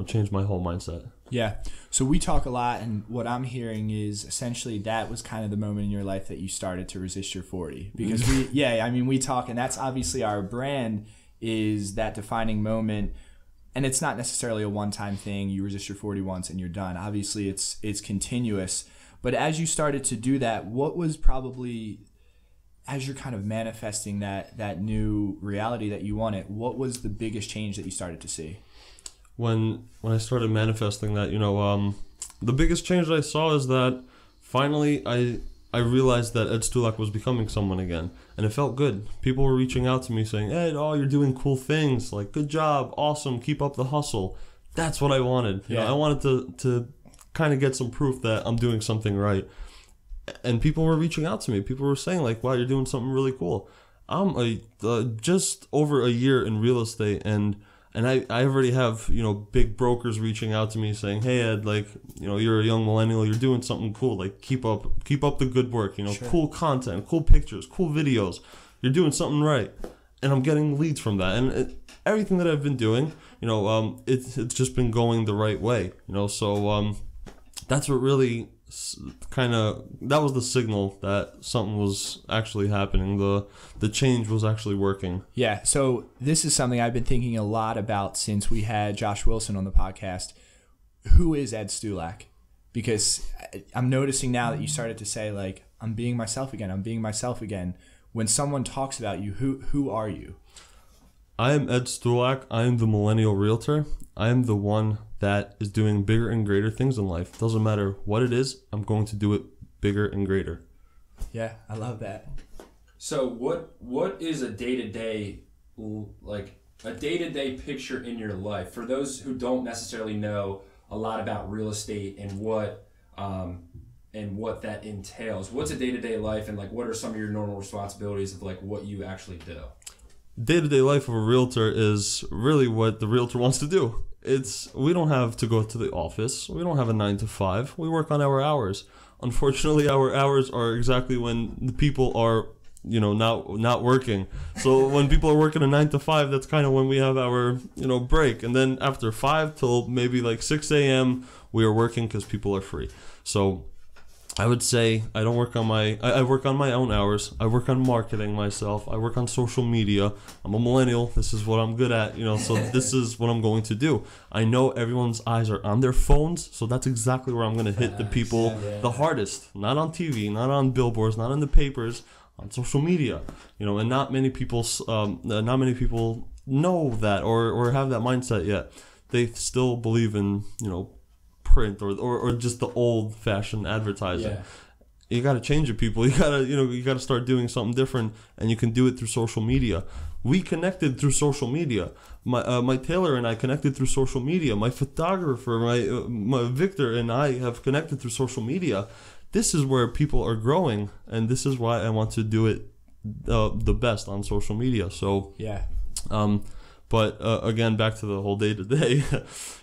changed my whole mindset.
Yeah. So we talk a lot, and what I'm hearing is essentially that was kind of the moment in your life that you started to resist your 40. Because we talk, and that's obviously our brand, is that defining moment. And it's not necessarily a one-time thing. You resist your 40 once and you're done. Obviously, it's continuous. But as you started to do that, what was probably, as you're kind of manifesting that new reality that you wanted, what was the biggest change that you started to see?
When I started manifesting that, the biggest change that I saw is that finally I realized that Ed Stulak was becoming someone again, and it felt good. People were reaching out to me saying, Ed, oh, you're doing cool things, like, good job, awesome, keep up the hustle. That's what I wanted. You know, I wanted to kind of get some proof that I'm doing something right. And people were reaching out to me. People were saying, like, wow, you're doing something really cool. I'm just over a year in real estate, and I already have, you know, big brokers reaching out to me saying, hey, Ed, like, you know, you're a young millennial, you're doing something cool, like, keep up the good work, you know, cool content, cool pictures, cool videos, you're doing something right. And I'm getting leads from that, and everything that I've been doing, you know, it's just been going the right way, you know. So that's what really that was the signal that something was actually happening. The change was actually working.
Yeah. So this is something I've been thinking a lot about since we had Josh Wilson on the podcast. Who is Ed Stulak? Because I'm noticing now that you started to say, like, I'm being myself again. When someone talks about you, who are you?
I am Ed Stulak. I am the millennial realtor. I am the one that is doing bigger and greater things in life. Doesn't matter what it is, I'm going to do it bigger and greater.
Yeah, I love that.
So what is a day-to-day, like, a day-to-day picture in your life for those who don't necessarily know a lot about real estate and what that entails? What's a day-to-day life, and, like, what are some of your normal responsibilities of, like, what you actually do?
Day-to-day life of a realtor is really what the realtor wants to do. We don't have to go to the office. We don't have a 9 to 5. We work on our hours. Unfortunately, our hours are exactly when the people are, you know, not working. So when people are working a 9 to 5, that's kind of when we have our, you know, break. And then after 5 till maybe like 6 a.m., we are working because people are free. So I would say I work on my own hours. I work on marketing myself. I work on social media. I'm a millennial. This is what I'm good at, you know, so this is what I'm going to do. I know everyone's eyes are on their phones, so that's exactly where I'm going to hit the people the hardest. Not on TV, not on billboards, not in the papers, on social media. You know, and not many people know that or have that mindset yet. They still believe in, you know, print or just the old-fashioned advertising. Yeah. You got to change it, people. You got to start doing something different, and you can do it through social media. We connected through social media. My tailor and I connected through social media. My photographer, my Victor and I have connected through social media. This is where people are growing, and this is why I want to do it the best on social media. So
yeah.
But again, back to the whole day-to-day,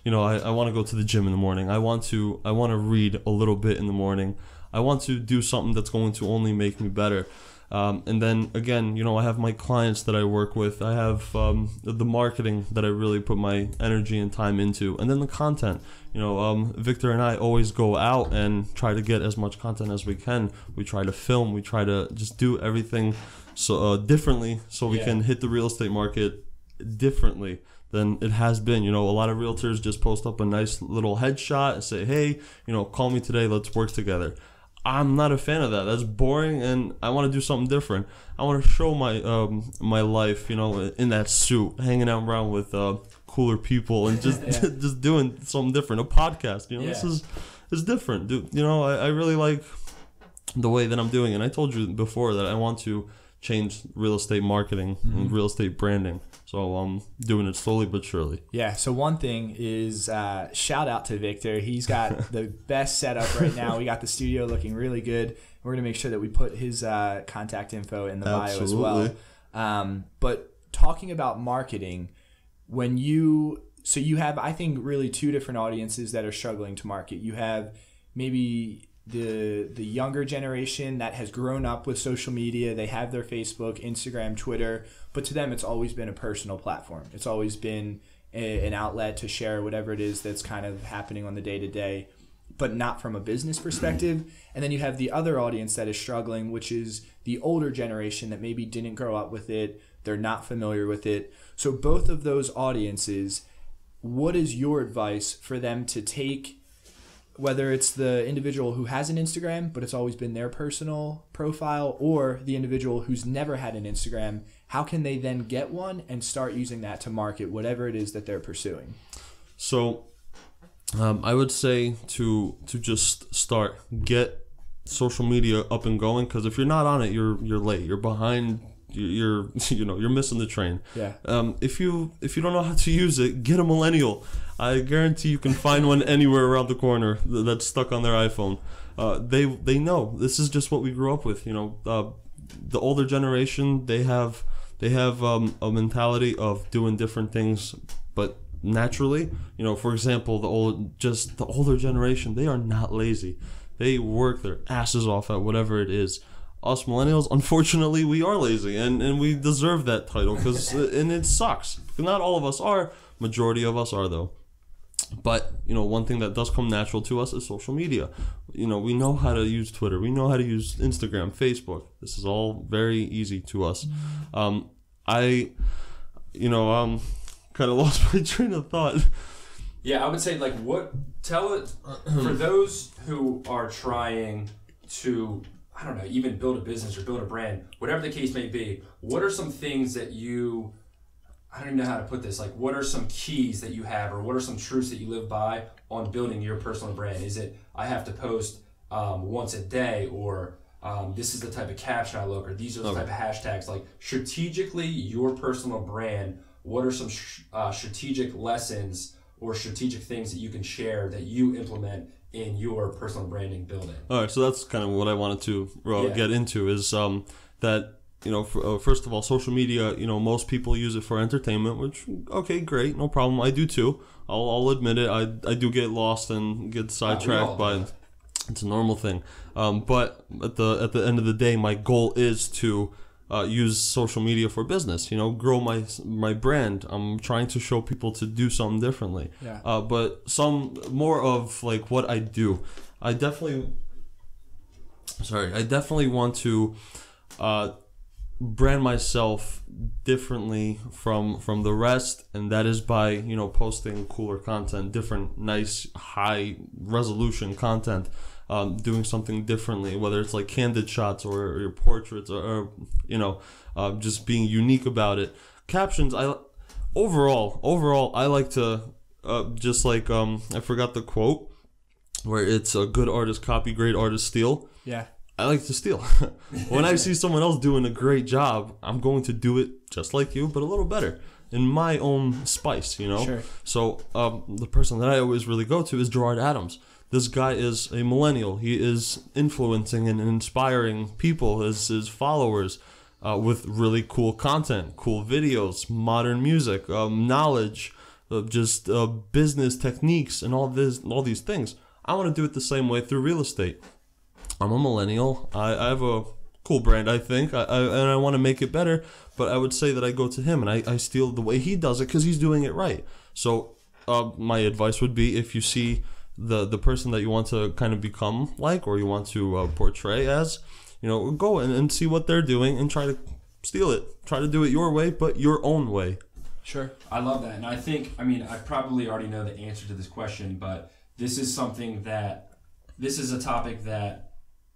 you know, I want to go to the gym in the morning. I want to read a little bit in the morning. I want to do something that's going to only make me better. And then, again, you know, I have my clients that I work with. I have the marketing that I really put my energy and time into. And then the content. You know, Victor and I always go out and try to get as much content as we can. We try to film. We try to just do everything so differently so we can hit the real estate market differently than it has been. You know, a lot of realtors just post up a nice little headshot and say, hey, you know, call me today, let's work together. I'm not a fan of that. That's boring, and I want to do something different. I want to show my life, you know, in that suit, hanging out around with cooler people and just just doing something different. A podcast, you know, this is different. Dude, you know, I really like the way that I'm doing it. And I told you before that I want to change real estate marketing and real estate branding. So I'm doing it slowly but surely.
Yeah, so one thing is shout out to Victor. He's got the best setup right now. We got the studio looking really good. We're going to make sure that we put his contact info in the bio as well. But talking about marketing, so you have, I think, really two different audiences that are struggling to market. You have maybe the younger generation that has grown up with social media. They have their Facebook, Instagram, Twitter, but to them it's always been a personal platform. It's always been an outlet to share whatever it is that's kind of happening on the day-to-day, but not from a business perspective. And then you have the other audience that is struggling, which is the older generation that maybe didn't grow up with it. They're not familiar with it. So both of those audiences, what is your advice for them to take, whether it's the individual who has an Instagram, but it's always been their personal profile, or the individual who's never had an Instagram? How can they then get one and start using that to market whatever it is that they're pursuing?
So I would say to just start, get social media up and going, because if you're not on it, you're late. You're behind. You're missing the train.
Yeah.
If you don't know how to use it, get a millennial. I guarantee you can find one anywhere around the corner that's stuck on their iPhone. They know this is just what we grew up with. The older generation, they have a mentality of doing different things, but naturally, for example, the older generation, they are not lazy. They work their asses off at whatever it is. Us millennials, unfortunately, we are lazy, and we deserve that title, and it sucks. Not all of us are. Majority of us are, though. But, one thing that does come natural to us is social media. We know how to use Twitter. We know how to use Instagram, Facebook. This is all very easy to us. I kind of lost my train of thought.
Yeah, I would say, tell it, for those who are trying to, I don't know, even build a business or build a brand, whatever the case may be, what are some things that I don't even know how to put this, what are some keys that you have, or what are some truths that you live by on building your personal brand? Is it, I have to post once a day, or this is the type of caption I look, or these are the type of hashtags? Strategically, your personal brand, what are some strategic lessons or strategic things that you can share that you implement in your personal branding building? All
right, so that's kind of what I wanted to get into is that, first of all, social media, most people use it for entertainment, which, okay, great, no problem. I do too. I'll admit it. I do get lost and get sidetracked by it's a normal thing. But at the end of the day, my goal is to use social media for business, grow my brand. I'm trying to show people to do something differently.
Yeah.
But some more of what I do. I definitely want to brand myself differently from the rest, and that is by posting cooler content, different, nice, high resolution content. Doing something differently, whether it's candid shots or your portraits, or just being unique about it. Captions, overall, I like to I forgot the quote where it's a good artist copy, great artist steal.
Yeah.
I like to steal. When I see someone else doing a great job, I'm going to do it just like you, but a little better, in my own spice,
Sure. So
the person that I always really go to is Gerard Adams. This guy is a millennial. He is influencing and inspiring people as his followers with really cool content, cool videos, modern music, knowledge, just business techniques, and all these things. I want to do it the same way through real estate. I'm a millennial. I have a cool brand, I think, and I want to make it better. But I would say that I go to him and I steal the way he does it because he's doing it right. So my advice would be, if you see the person that you want to kind of become or you want to portray as, go and see what they're doing and try to steal it. Try to do it your way, but your own way.
Sure.
I love that. And I think, I probably already know the answer to this question, but this is a topic that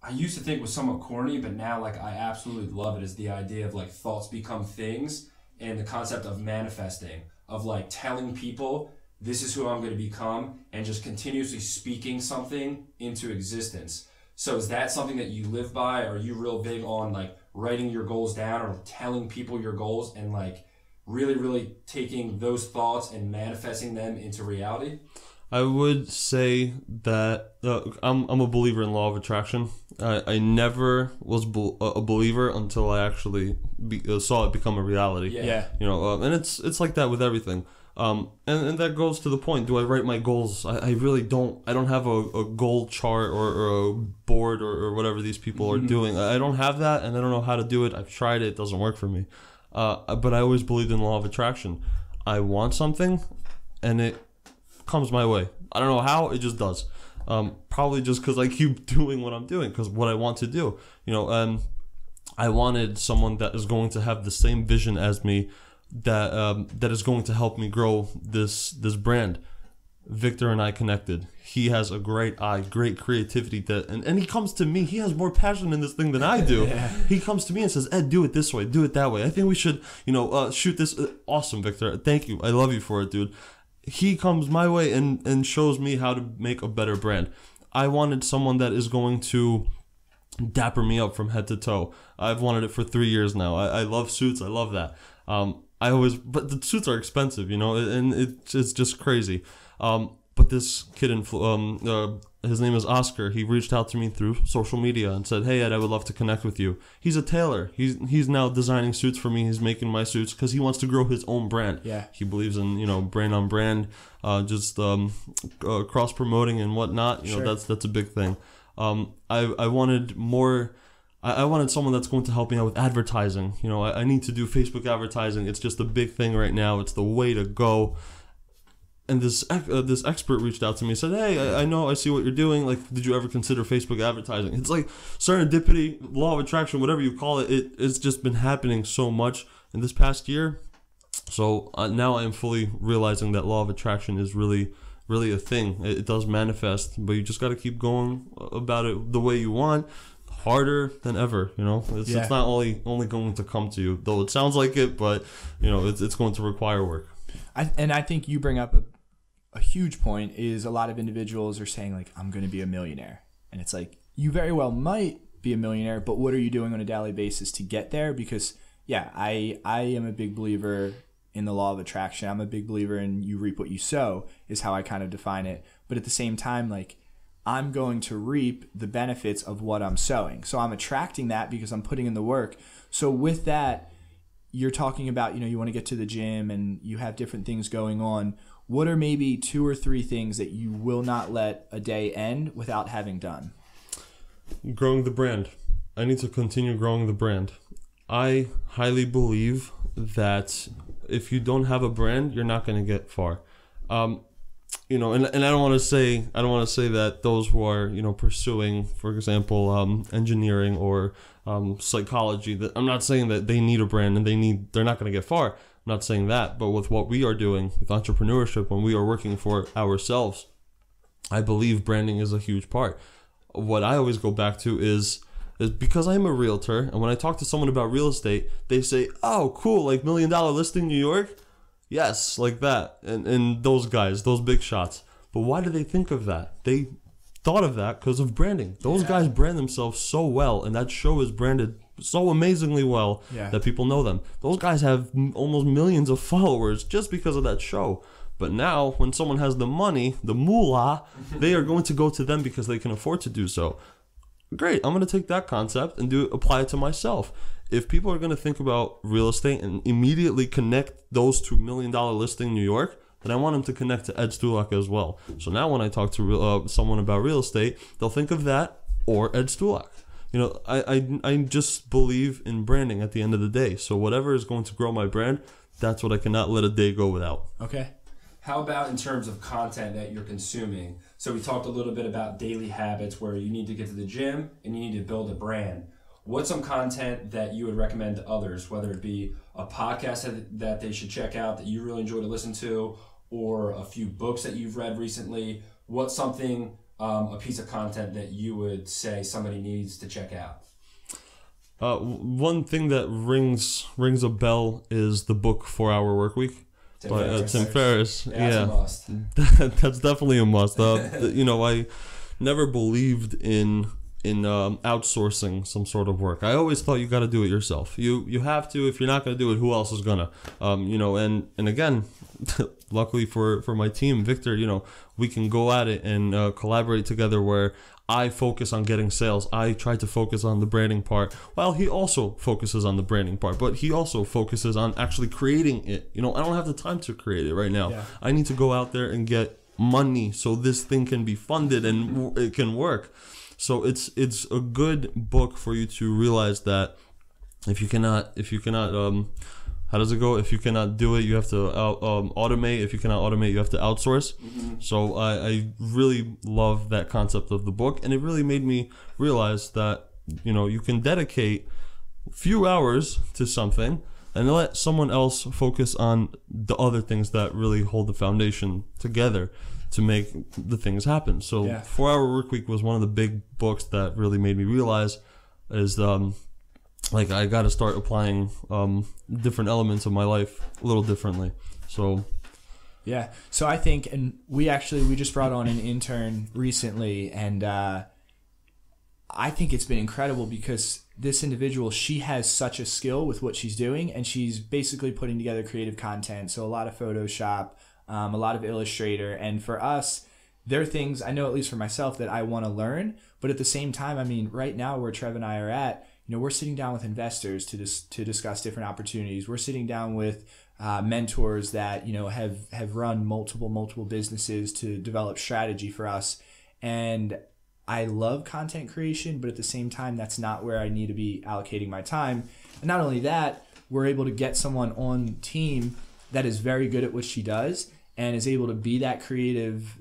I used to think was somewhat corny, but now I absolutely love it, is the idea of thoughts become things, and the concept of manifesting, of telling people this is who I'm going to become, and just continuously speaking something into existence. So is that something that you live by? Are you real big on writing your goals down, or telling people your goals, and really, really taking those thoughts and manifesting them into reality?
I would say that I'm a believer in law of attraction. I never was a believer until I actually saw it become a reality.
Yeah.
And it's like that with everything. And that goes to the point. Do I write my goals? I really don't. I don't have a goal chart or a board or whatever these people are doing. I don't have that, and I don't know how to do it. I've tried it. It doesn't work for me. But I always believed in law of attraction. I want something, and it comes my way. I don't know how, it just does. Probably just because I keep doing what I'm doing, because what I want to do. I wanted someone that is going to have the same vision as me, that is going to help me grow this brand. Victor and I connected. He has a great eye, great creativity, and he comes to me. He has more passion in this thing than I do.
Yeah.
He comes to me and says, "Ed, do it this way, do it that way. I think we should, shoot this." Awesome, Victor. Thank you. I love you for it, dude. He comes my way and shows me how to make a better brand. I wanted someone that is going to dapper me up from head to toe. I've wanted it for 3 years now. I love suits. I love that. But the suits are expensive, and it's just crazy. But this kid his name is Oscar. He reached out to me through social media and said, "Hey Ed, I would love to connect with you." He's a tailor. He's now designing suits for me. He's making my suits because he wants to grow his own brand.
Yeah.
He believes in brand on brand, cross promoting and whatnot.
Sure.
That's a big thing. I wanted more. I wanted someone that's going to help me out with advertising. I need to do Facebook advertising. It's just a big thing right now. It's the way to go. And this expert reached out to me and said, "Hey, I see what you're doing. Like, did you ever consider Facebook advertising?" It's like serendipity, law of attraction, whatever you call it. It's just been happening so much in this past year. So now I am fully realizing that law of attraction is really, really a thing. It does manifest, but you just got to keep going about it the way you want. Harder than ever, It's not only going to come to you, though it sounds like it, but it's going to require work.
I think you bring up a huge point is a lot of individuals are saying like, I'm going to be a millionaire. And it's like, you very well might be a millionaire, but what are you doing on a daily basis to get there? Because I am a big believer in the law of attraction. I'm a big believer in you reap what you sow is how I kind of define it. But at the same time, like, I'm going to reap the benefits of what I'm sowing. So I'm attracting that because I'm putting in the work. So with that, you're talking about, you want to get to the gym and you have different things going on. What are maybe 2 or 3 things that you will not let a day end without having done?
Growing the brand. I need to continue growing the brand. I highly believe that if you don't have a brand, you're not going to get far. And I don't want to say that those who are pursuing, for example, engineering or psychology, that I'm not saying that they need a brand and they're not going to get far. I'm not saying that, but with what we are doing with entrepreneurship, when we are working for ourselves, I believe branding is a huge part. What I always go back to is because I'm a realtor, and when I talk to someone about real estate, they say, "Oh, cool, like $1 million listing New York." Yes, like that. And those guys, those big shots. But why do they think of that? They thought of that because of branding. Those guys brand themselves so well, and that show is branded so amazingly well that people know them. Those guys have almost millions of followers just because of that show. But now, when someone has the money, the moolah, they are going to go to them because they can afford to do so. Great, I'm going to take that concept and apply it to myself. If people are going to think about real estate and immediately connect those to $1 million listing New York, then I want them to connect to Ed Stulak as well. So now when I talk to someone about real estate, they'll think of that or Ed Stulak. I just believe in branding at the end of the day. So whatever is going to grow my brand, that's what I cannot let a day go without.
Okay.
How about in terms of content that you're consuming? So we talked a little bit about daily habits where you need to get to the gym and you need to build a brand. What's some content that you would recommend to others, whether it be a podcast that they should check out that you really enjoy to listen to, or a few books that you've read recently? What's something, a piece of content that you would say somebody needs to check out?
One thing that rings a bell is the book 4 Hour Workweek by Tim Ferriss.
That's a must.
That's definitely a must. I never believed in outsourcing some sort of work. I always thought you got to do it yourself. You have to. If you're not going to do it, who else is gonna? And again, luckily for my team, Victor, we can go at it and collaborate together where I focus on getting sales. I try to focus on the branding part while he also focuses on the branding part, but he also focuses on actually creating it. I don't have the time to create it right now. Yeah. I need to go out there and get money so this thing can be funded and it can work. So it's a good book for you to realize that if you cannot how does it go? If you cannot do it, you have to automate. If you cannot automate, you have to outsource. Mm-hmm. So I really love that concept of the book, and it really made me realize that you can dedicate a few hours to something and let someone else focus on the other things that really hold the foundation together to make the things happen. So 4 Hour Workweek was one of the big books that really made me realize is I got to start applying different elements of my life a little differently. So
so I think, and we just brought on an intern recently, and I think it's been incredible because this individual, she has such a skill with what she's doing, and she's basically putting together creative content. So a lot of Photoshop, a lot of Illustrator. And for us, there are things, I know at least for myself, that I want to learn. But at the same time, I mean, right now where Trev and I are at, we're sitting down with investors to discuss different opportunities. We're sitting down with mentors that, have run multiple businesses to develop strategy for us. And I love content creation, but at the same time, that's not where I need to be allocating my time. And not only that, we're able to get someone on team that is very good at what she does and is able to be that creative,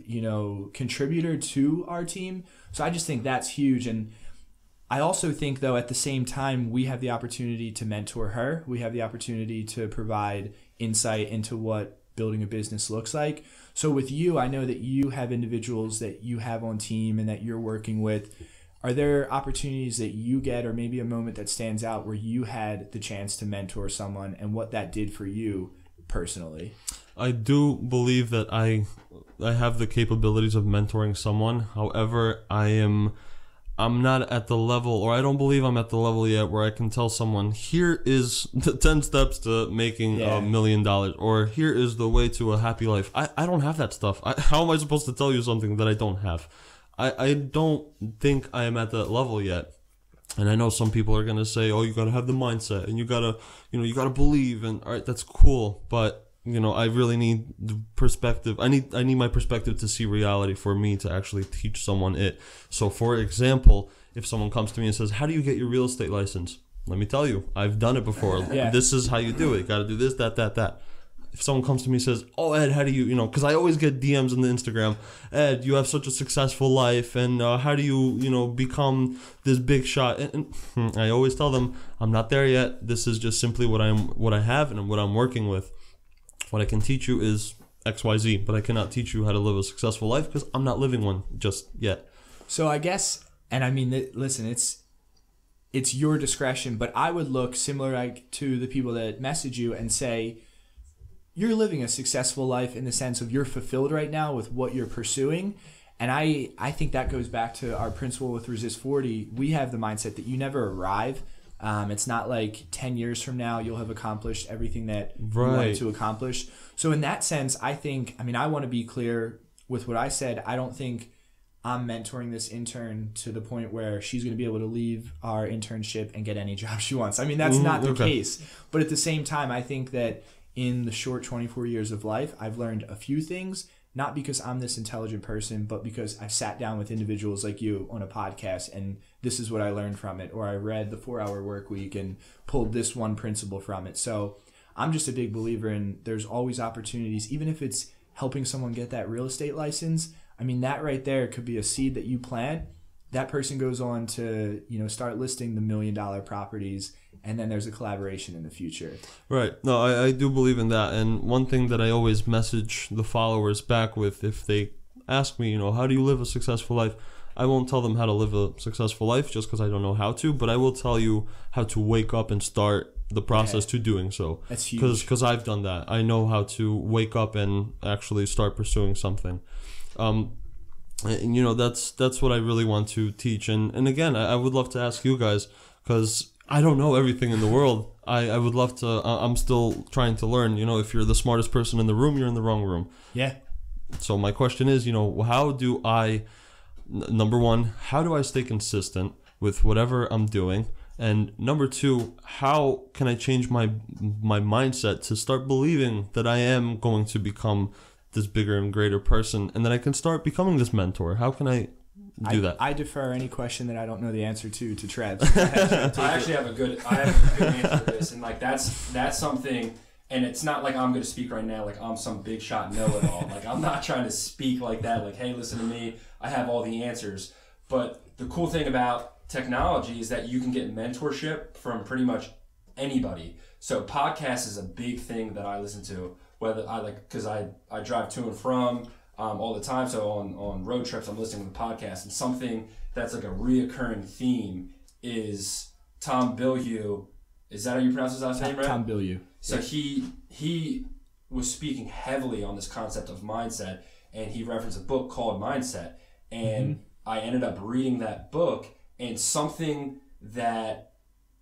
contributor to our team. So I just think that's huge. And I also think, though, at the same time, we have the opportunity to mentor her. We have the opportunity to provide insight into what building a business looks like. So with you, I know that you have individuals that you have on team and that you're working with. Are there opportunities that you get, or maybe a moment that stands out where you had the chance to mentor someone and what that did for you personally?
I do believe that I have the capabilities of mentoring someone. However, I'm not at the level, or I don't believe I'm at the level yet where I can tell someone, here is the 10 steps to making $1 million, or here is the way to a happy life. I don't have that stuff. How am I supposed to tell you something that I don't have? I don't think I am at that level yet. And I know some people are going to say, oh, you got to have the mindset and you got to believe, and all right, that's cool. But I really need the perspective. I need my perspective to see reality for me to actually teach someone it. So, for example, if someone comes to me and says, how do you get your real estate license? Let me tell you, I've done it before.
Yeah.
This is how you do it. You got to do this, that. If someone comes to me and says, oh, Ed, how do you, because I always get DMs on the Instagram, Ed, you have such a successful life, and how do you, become this big shot? And I always tell them, I'm not there yet. This is just simply what I have and what I'm working with. What I can teach you is XYZ, but I cannot teach you how to live a successful life because I'm not living one just yet.
So I guess, and I mean, listen, it's your discretion, but I would look similar to the people that message you and say, you're living a successful life in the sense of you're fulfilled right now with what you're pursuing. And I think that goes back to our principle with Resist 40. We have the mindset that you never arrive. It's not like 10 years from now you'll have accomplished everything that you wanted to accomplish. So in that sense, I want to be clear with what I said. I don't think I'm mentoring this intern to the point where she's going to be able to leave our internship and get any job she wants. I mean, that's not the case. But at the same time, I think that in the short 24 years of life, I've learned a few things, not because I'm this intelligent person, but because I've sat down with individuals like you on a podcast and this is what I learned from it, or I read the 4-Hour Workweek and pulled this one principle from it. So I'm just a big believer in there's always opportunities, even if it's helping someone get that real estate license. I mean, that right there could be a seed that you plant. That person goes on to, start listing the $1 million properties, and then there's a collaboration in the future.
Right. No, I do believe in that. And one thing that I always message the followers back with, if they ask me, how do you live a successful life? I won't tell them how to live a successful life just because I don't know how to, but I will tell you how to wake up and start the process to doing so.
That's huge.
Because I've done that. I know how to wake up and actually start pursuing something. And, that's what I really want to teach. And again, I would love to ask you guys, because I don't know everything in the world. I would love to. I'm still trying to learn. If you're the smartest person in the room, you're in the wrong room.
Yeah.
So my question is, how do I, number one, how do I stay consistent with whatever I'm doing? And number two, how can I change my mindset to start believing that I am going to become this bigger and greater person, and that I can start becoming this mentor? How can I do that?
I defer any question that I don't know the answer to Trev.
I actually have a good answer to this, and that's something. And it's not like I'm going to speak right now like I'm some big shot know-it-all. Like, I'm not trying to speak like that. Like, hey, listen to me. I have all the answers. But the cool thing about technology is that you can get mentorship from pretty much anybody. So podcasts is a big thing that I listen to. Whether because I drive to and from all the time. So on road trips, I'm listening to the podcast. And something that's like a reoccurring theme is Tom Bilyeu. Is that how you pronounce his last name, right?
Tom Bilyeu.
So he was speaking heavily on this concept of mindset, and he referenced a book called Mindset. And I ended up reading that book, And something that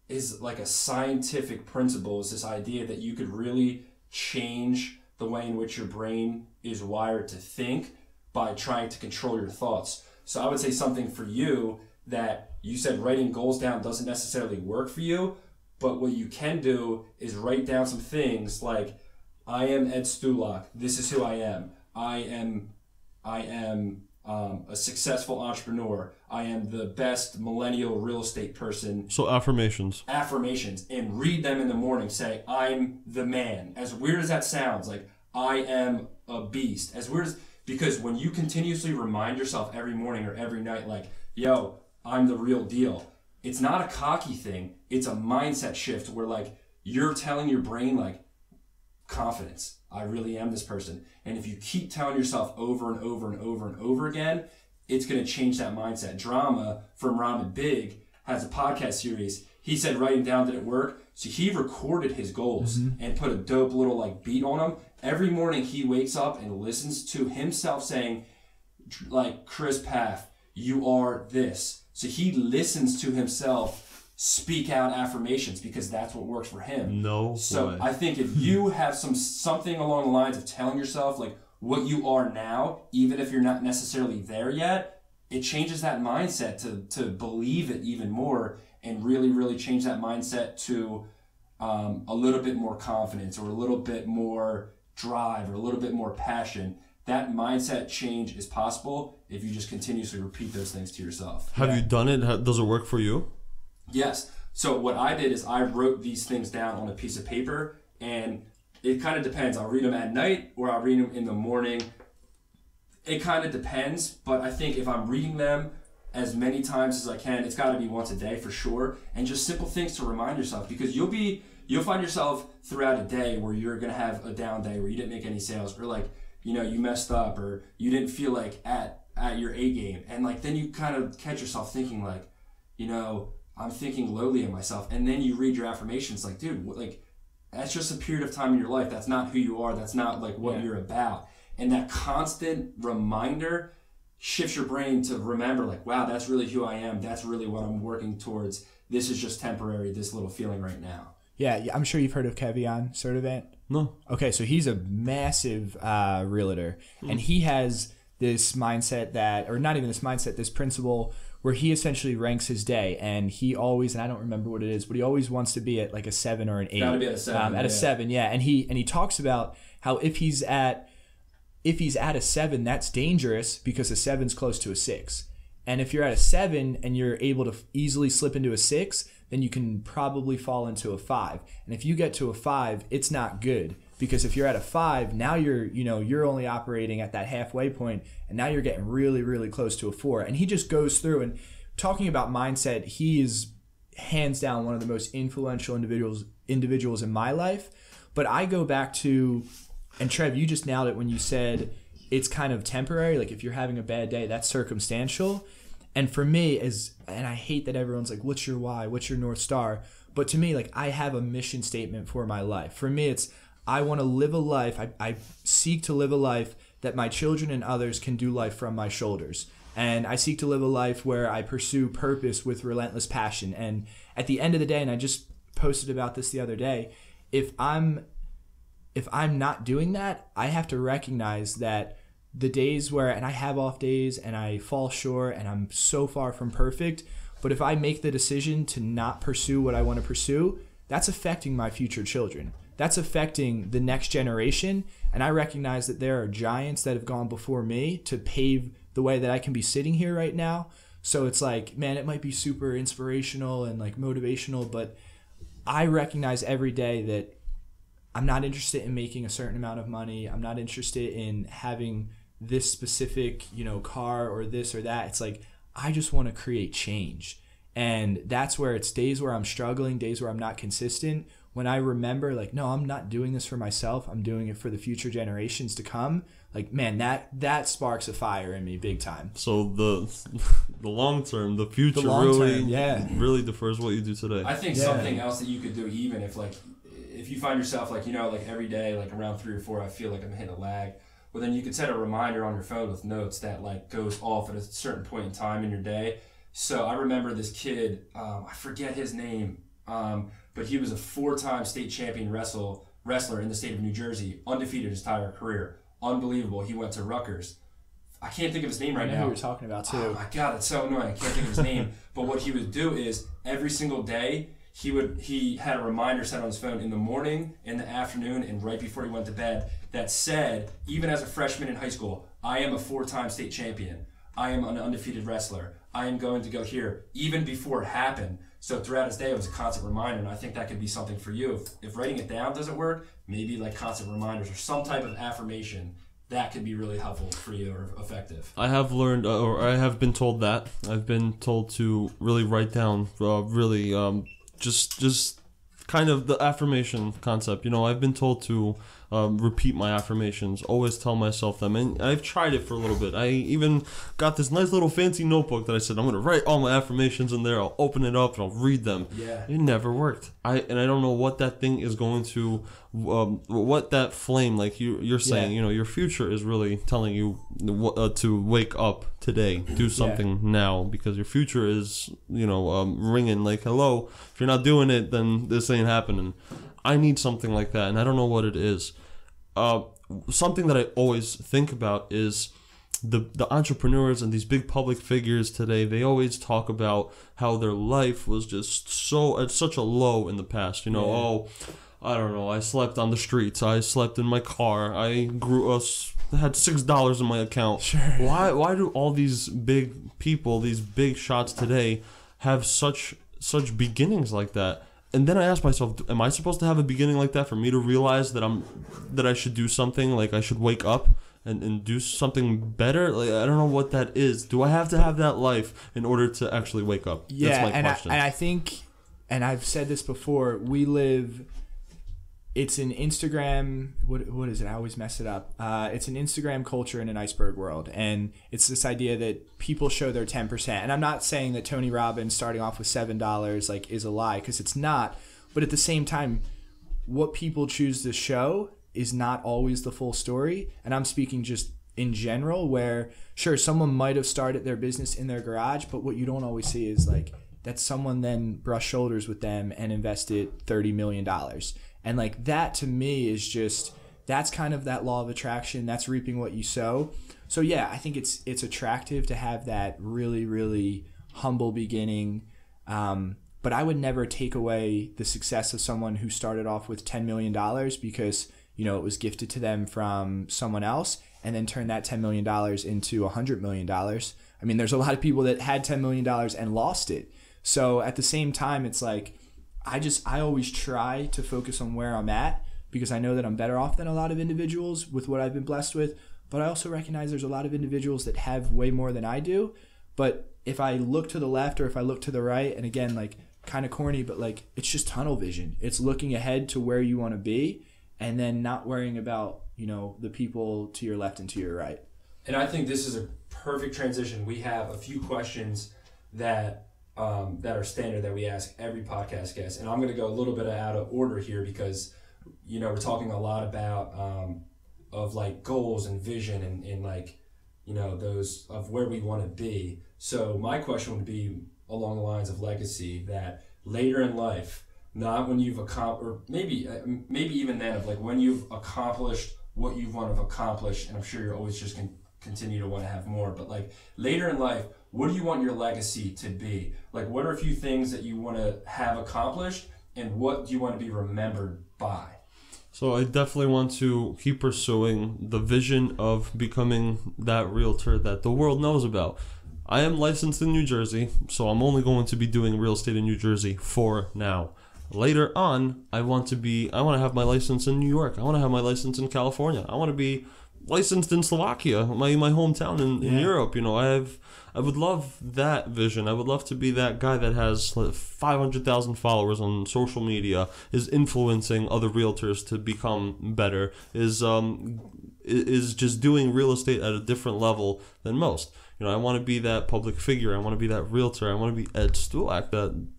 is like a scientific principle is this idea that you could really change the way in which your brain is wired to think by trying to control your thoughts. So I would say something for you that you said writing goals down doesn't necessarily work for you, but what you can do is write down some things like, I am Ed Stulak. This is who I am. I am a successful entrepreneur. I am the best millennial real estate person.
So affirmations.
Affirmations. And read them in the morning. Say, I'm the man. As weird as that sounds, like, I am a beast. As weird as, because when you continuously remind yourself every morning or every night, like, yo, I'm the real deal. It's not a cocky thing. It's a mindset shift where, like, you're telling your brain, like, confidence. I really am this person. And if you keep telling yourself over and over and over and over again, it's going to change that mindset. Drama from Ramen Big has a podcast series. He said writing down didn't work. So he recorded his goals and put a dope little like beat on them. Every morning he wakes up and listens to himself saying, like, Chris Paff, you are this. So he listens to himself speak out affirmations because that's what works for him.
No
So
way.
I think if you have something along the lines of telling yourself like what you are now, even if you're not necessarily there yet, it changes that mindset to believe it even more and really, really change that mindset to a little bit more confidence or a little bit more drive or a little bit more passion. That mindset change is possible if you just continuously repeat those things to yourself.
Have you done it? Does it work for you?
Yes. So what I did is I wrote these things down on a piece of paper, and it kind of depends. I'll read them at night or I'll read them in the morning. It kind of depends, but I think if I'm reading them as many times as I can, it's got to be once a day for sure, and just simple things to remind yourself, because you'll find yourself throughout a day where you're going to have a down day where you didn't make any sales, or like, you know, you messed up, or you didn't feel like at your A game, and like then you kind of catch yourself thinking like, you know, I'm thinking lowly of myself, and then you read your affirmations like, dude, like, that's just a period of time in your life. That's not who you are. That's not like what you're about. And that constant reminder shifts your brain to remember like, wow, that's really who I am. That's really what I'm working towards. This is just temporary, this little feeling right now.
Yeah, I'm sure you've heard of Kevion Sertivant.
No.
Okay, so he's a massive realtor, and he has this mindset that, or not even this mindset, this principle where he essentially ranks his day, and he always, and I don't remember what it is, but he always wants to be at like a 7 or an 8.
Gotta be at a 7.
At a 7, yeah. And he talks about how if he's at a 7, that's dangerous because a 7's close to a 6. And if you're at a 7 and you're able to easily slip into a 6, then you can probably fall into a 5. And if you get to a 5, it's not good, because if you're at a 5, now you're only operating at that halfway point, and now you're getting really, really close to a 4. And he just goes through and talking about mindset. He is hands down one of the most influential individuals in my life. But I go back to, and Trev, you just nailed it when you said it's kind of temporary. Like if you're having a bad day, that's circumstantial. And for me, and I hate that everyone's like, what's your why? What's your North Star? But to me, like, I have a mission statement for my life. For me, it's, I want to live a life. I seek to live a life that my children and others can do life from my shoulders. And I seek to live a life where I pursue purpose with relentless passion. And at the end of the day, and I just posted about this the other day, if I'm not doing that, I have to recognize that the days where, and I have off days and I fall short and I'm so far from perfect, but if I make the decision to not pursue what I want to pursue, that's affecting my future children. That's affecting the next generation. And I recognize that there are giants that have gone before me to pave the way that I can be sitting here right now. So it's like, man, it might be super inspirational and like motivational, but I recognize every day that I'm not interested in making a certain amount of money. I'm not interested in having this specific, car or this or that. It's like, I just want to create change. And that's where it's days where I'm struggling, days where I'm not consistent. When I remember like, no, I'm not doing this for myself. I'm doing it for the future generations to come. Like, man, that sparks a fire in me big time.
So the long term, the future really differs what you do today.
I think something else that you could do, even if you find yourself like, like every day, like around 3 or 4, I feel like I'm hitting a lag. Well, then you could set a reminder on your phone with notes that like goes off at a certain point in time in your day So I remember this kid, I forget his name, but he was a 4-time state champion wrestler in the state of New Jersey, undefeated his entire career. Unbelievable. He went to Rutgers. I can't think of his name right now.
I know who you're talking about too.
Oh my God, it's so annoying. I can't think of his name. But what he would do is every single day he had a reminder set on his phone in the morning, in the afternoon, and right before he went to bed that said, even as a freshman in high school, I am a 4-time state champion. I am an undefeated wrestler. I am going to go here, even before it happened. So throughout his day, it was a constant reminder, and I think that could be something for you. If writing it down doesn't work, maybe like constant reminders or some type of affirmation, that could be really helpful for you or effective.
I have learned, or I have been told that. I've been told to really write down, just kind of the affirmation concept. I've been told to repeat my affirmations, always tell myself them, and I've tried it for a little bit. I even got this nice little fancy notebook that I said I'm going to write all my affirmations in there. I'll open it up and I'll read them.
Yeah.
It never worked. I don't know what that thing is going to, what that flame, like you're saying, your future is really telling you to wake up today, do something now, because your future is, ringing like, hello, if you're not doing it, then this ain't happening. I need something like that, and I don't know what it is. Something that I always think about is the entrepreneurs and these big public figures today. They always talk about how their life was just at such a low in the past. Oh, I don't know, I slept on the streets, I slept in my car, I had $6 in my account.
Sure.
Why do all these big people, these big shots today, have such beginnings like that? And then I ask myself, am I supposed to have a beginning like that for me to realize that I should do something, like I should wake up and do something better? Like, I don't know what that is. Do I have to have that life in order to actually wake up?
Yeah,
that's my question.
I think, and I've said this before, it's an Instagram, what is it? I always mess it up. It's an Instagram culture in an iceberg world. And it's this idea that people show their 10%. And I'm not saying that Tony Robbins starting off with $7 like is a lie, because it's not. But at the same time, what people choose to show is not always the full story. And I'm speaking just in general, where sure, someone might have started their business in their garage, but what you don't always see is like that someone then brushed shoulders with them and invested $30 million. And like that to me is just, that's kind of that law of attraction. That's reaping what you sow. So yeah, I think it's attractive to have that really, really humble beginning. But I would never take away the success of someone who started off with $10 million because, it was gifted to them from someone else, and then turned that $10 million into $100 million. I mean, there's a lot of people that had $10 million and lost it. So at the same time, it's like, I always try to focus on where I'm at, because I know that I'm better off than a lot of individuals with what I've been blessed with. But I also recognize there's a lot of individuals that have way more than I do. But if I look to the left or if I look to the right, and again, like kind of corny, but like it's just tunnel vision. It's looking ahead to where you want to be and then not worrying about, the people to your left and to your right.
And I think this is a perfect transition. We have a few questions that are standard that we ask every podcast guest. And I'm going to go a little bit out of order here because, we're talking a lot about of like goals and vision and like, those of where we want to be. So my question would be along the lines of legacy, that later in life, not when you've accomplished, or maybe even then, of like when you've accomplished what you want to accomplish, and I'm sure you're always just continue to want to have more, but like later in life, what do you want your legacy to be? Like, what are a few things that you want to have accomplished, and what do you want to be remembered by?
So I definitely want to keep pursuing the vision of becoming that realtor that the world knows about. I am licensed in New Jersey, so I'm only going to be doing real estate in New Jersey for now. Later on, I want to have my license in New York. I want to have my license in California. I want to be licensed in Slovakia, my hometown in Europe. I would love that vision. I would love to be that guy that has 500,000 followers on social media, is influencing other realtors to become better, is just doing real estate at a different level than most. I want to be that public figure. I want to be that realtor. I want to be Ed Stulak,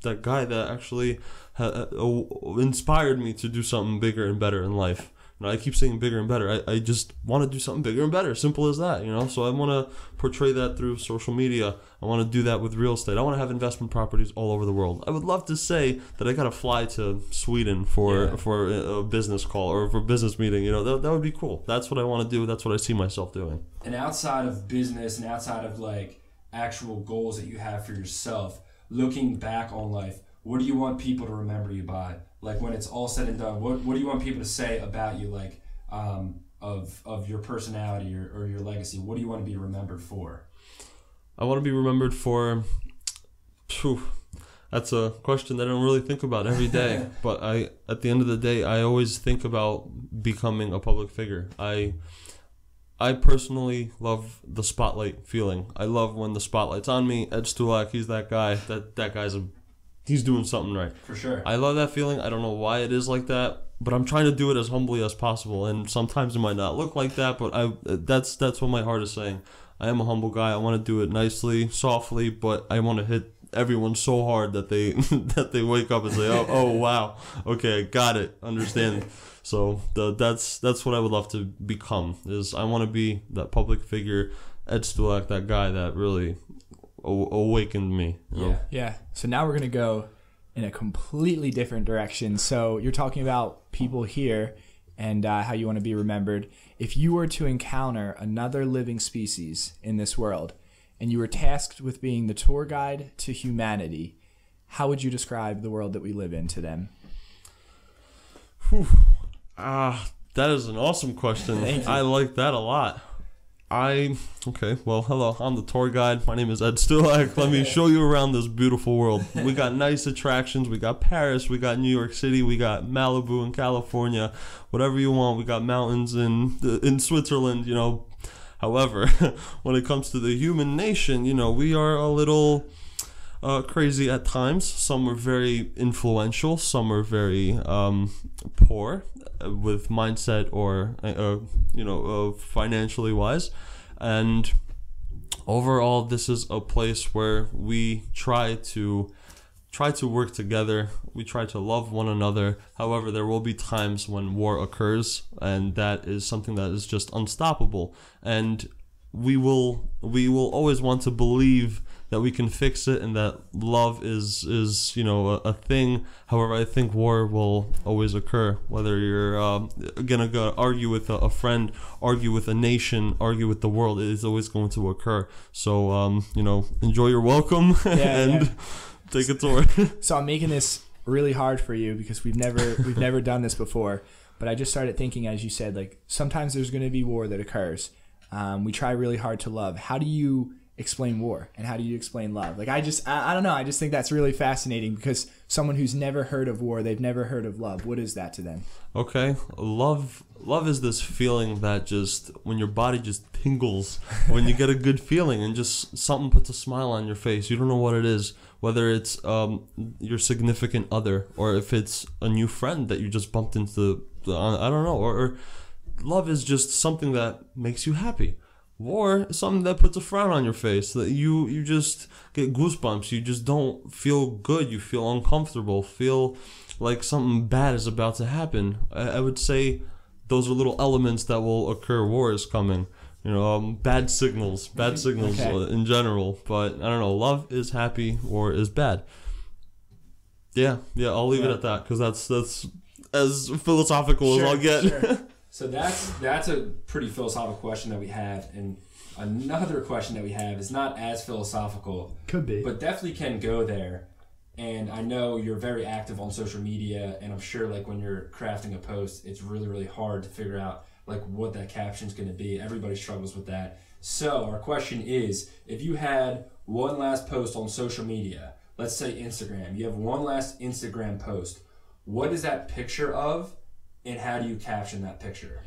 that guy that actually inspired me to do something bigger and better in life. I keep saying bigger and better. I just want to do something bigger and better. Simple as that, So I want to portray that through social media. I want to do that with real estate. I want to have investment properties all over the world. I would love to say that I got to fly to Sweden for a business call or for a business meeting. That would be cool. That's what I want to do. That's what I see myself doing.
And outside of business and outside of like actual goals that you have for yourself, looking back on life, what do you want people to remember you by? Like when it's all said and done, what do you want people to say about you, like of your personality or your legacy? What do you want to be remembered for?
I want to be remembered for... That's a question that I don't really think about every day. But at the end of the day, I always think about becoming a public figure. I personally love the spotlight feeling. I love when the spotlight's on me. Ed Stulak, he's that guy. That guy's he's doing something right.
For sure.
I love that feeling. I don't know why it is like that, but I'm trying to do it as humbly as possible. And sometimes it might not look like that, but that's what my heart is saying. I am a humble guy. I want to do it nicely, softly, but I want to hit everyone so hard that they that they wake up and say, oh wow, okay, got it, understand. So that's what I would love to become. Is I want to be that public figure, Ed Stulak, that guy that really awakened me.
Yeah. So now we're going to go in a completely different direction. So you're talking about people here and how you want to be remembered. If you were to encounter another living species in this world and you were tasked with being the tour guide to humanity, how would you describe the world that we live in to them?
That is an awesome question. I like that a lot. Hello, I'm the tour guide. My name is Ed Stulak. Let me show you around this beautiful world. We got nice attractions. We got Paris. We got New York City. We got Malibu in California. Whatever you want. We got mountains in Switzerland, However, when it comes to the human nation, we are a little crazy at times. Some are very influential. Some are very poor with mindset or financially wise. And overall, this is a place where we try to work together. We try to love one another. However, there will be times when war occurs, and that is something that is just unstoppable. And we will always want to believe that we can fix it and that love is a thing. However, I think war will always occur. Whether you're gonna go argue with a friend, argue with a nation, argue with the world, it is always going to occur. So enjoy your welcome and take a tour.
So I'm making this really hard for you because we've never done this before. But I just started thinking, as you said, like sometimes there's going to be war that occurs. We try really hard to love. How do you explain war and how do you explain love? Like I don't know. I just think that's really fascinating because someone who's never heard of war, they've never heard of love. What is that to them?
Okay, love is this feeling that just when your body just tingles when you get a good feeling and just something puts a smile on your face. You don't know what it is, whether it's your significant other or if it's a new friend that you just bumped into. I don't know. Or love is just something that makes you happy. War is something that puts a frown on your face, that you just get goosebumps. You just don't feel good. You feel uncomfortable, feel like something bad is about to happen. I would say those are little elements that will occur. War is coming. Bad signals okay. In general. But I don't know, love is happy, war is bad. Yeah, I'll leave it at that because that's as philosophical as I'll get.
Sure. So that's a pretty philosophical question that we have, and another question that we have is not as philosophical.
Could be.
But definitely can go there. And I know you're very active on social media, and I'm sure like when you're crafting a post, it's really, really hard to figure out like what that caption's going to be. Everybody struggles with that. So our question is, if you had one last post on social media, let's say Instagram, you have one last Instagram post, what is that picture of? And how do you caption that picture?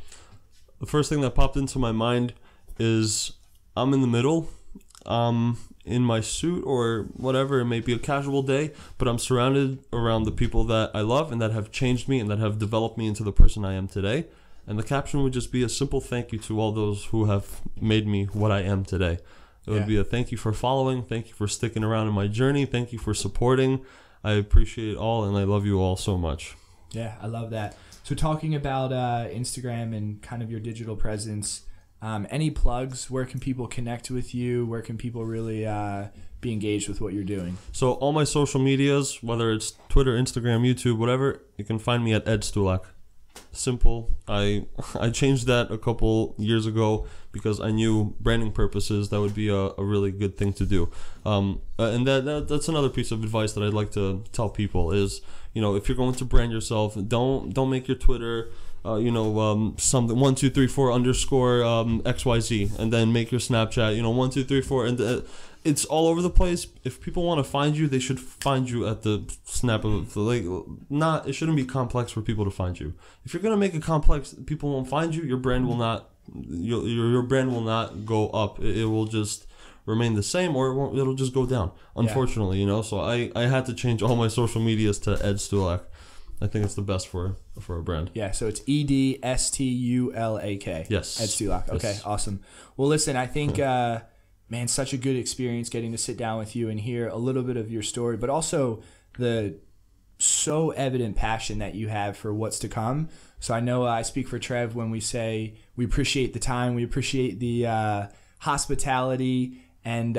The first thing that popped into my mind is I'm in the middle, in my suit or whatever. It may be a casual day, but I'm surrounded around the people that I love and that have changed me and that have developed me into the person I am today. And the caption would just be a simple thank you to all those who have made me what I am today. It would be a thank you for following, thank you for sticking around in my journey, thank you for supporting. I appreciate it all and I love you all so much.
Yeah, I love that. So talking about Instagram and kind of your digital presence, any plugs? Where can people connect with you? Where can people really be engaged with what you're doing?
So all my social medias, whether it's Twitter, Instagram, YouTube, whatever, you can find me at Ed Stulak. Simple. I changed that a couple years ago because I knew branding purposes that would be a really good thing to do. And that's another piece of advice that I'd like to tell people is, you know, if you're going to brand yourself, don't make your Twitter something 1234 underscore XYZ, and then make your Snapchat 1234, and it's all over the place. If people want to find you, they should find you at the snap of the it shouldn't be complex for people to find you. If you're gonna make it complex, people won't find you. Your brand will not your brand will not go up. It will just remain the same, or it'll just go down, unfortunately. So I had to change all my social medias to Ed Stulak. I think it's the best for a brand.
Yeah, so it's EDSTULAK.
Yes.
Ed Stulak. Okay, yes. Awesome. Well, listen, I think, man, such a good experience getting to sit down with you and hear a little bit of your story, but also the so evident passion that you have for what's to come. So I know I speak for Trev when we say we appreciate the time, we appreciate the hospitality, and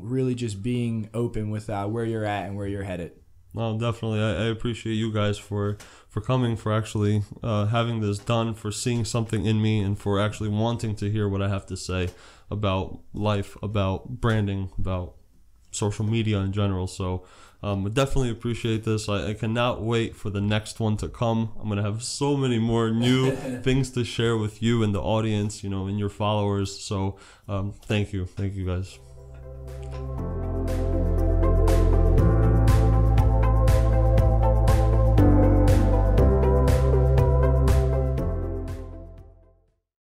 really just being open with where you're at and where you're headed.
No, definitely. I appreciate you guys for coming, for actually having this done, for seeing something in me, and for actually wanting to hear what I have to say about life, about branding, about social media in general. So I definitely appreciate this. I cannot wait for the next one to come. I'm going to have so many more new things to share with you and the audience, and your followers. So thank you. Thank you, guys.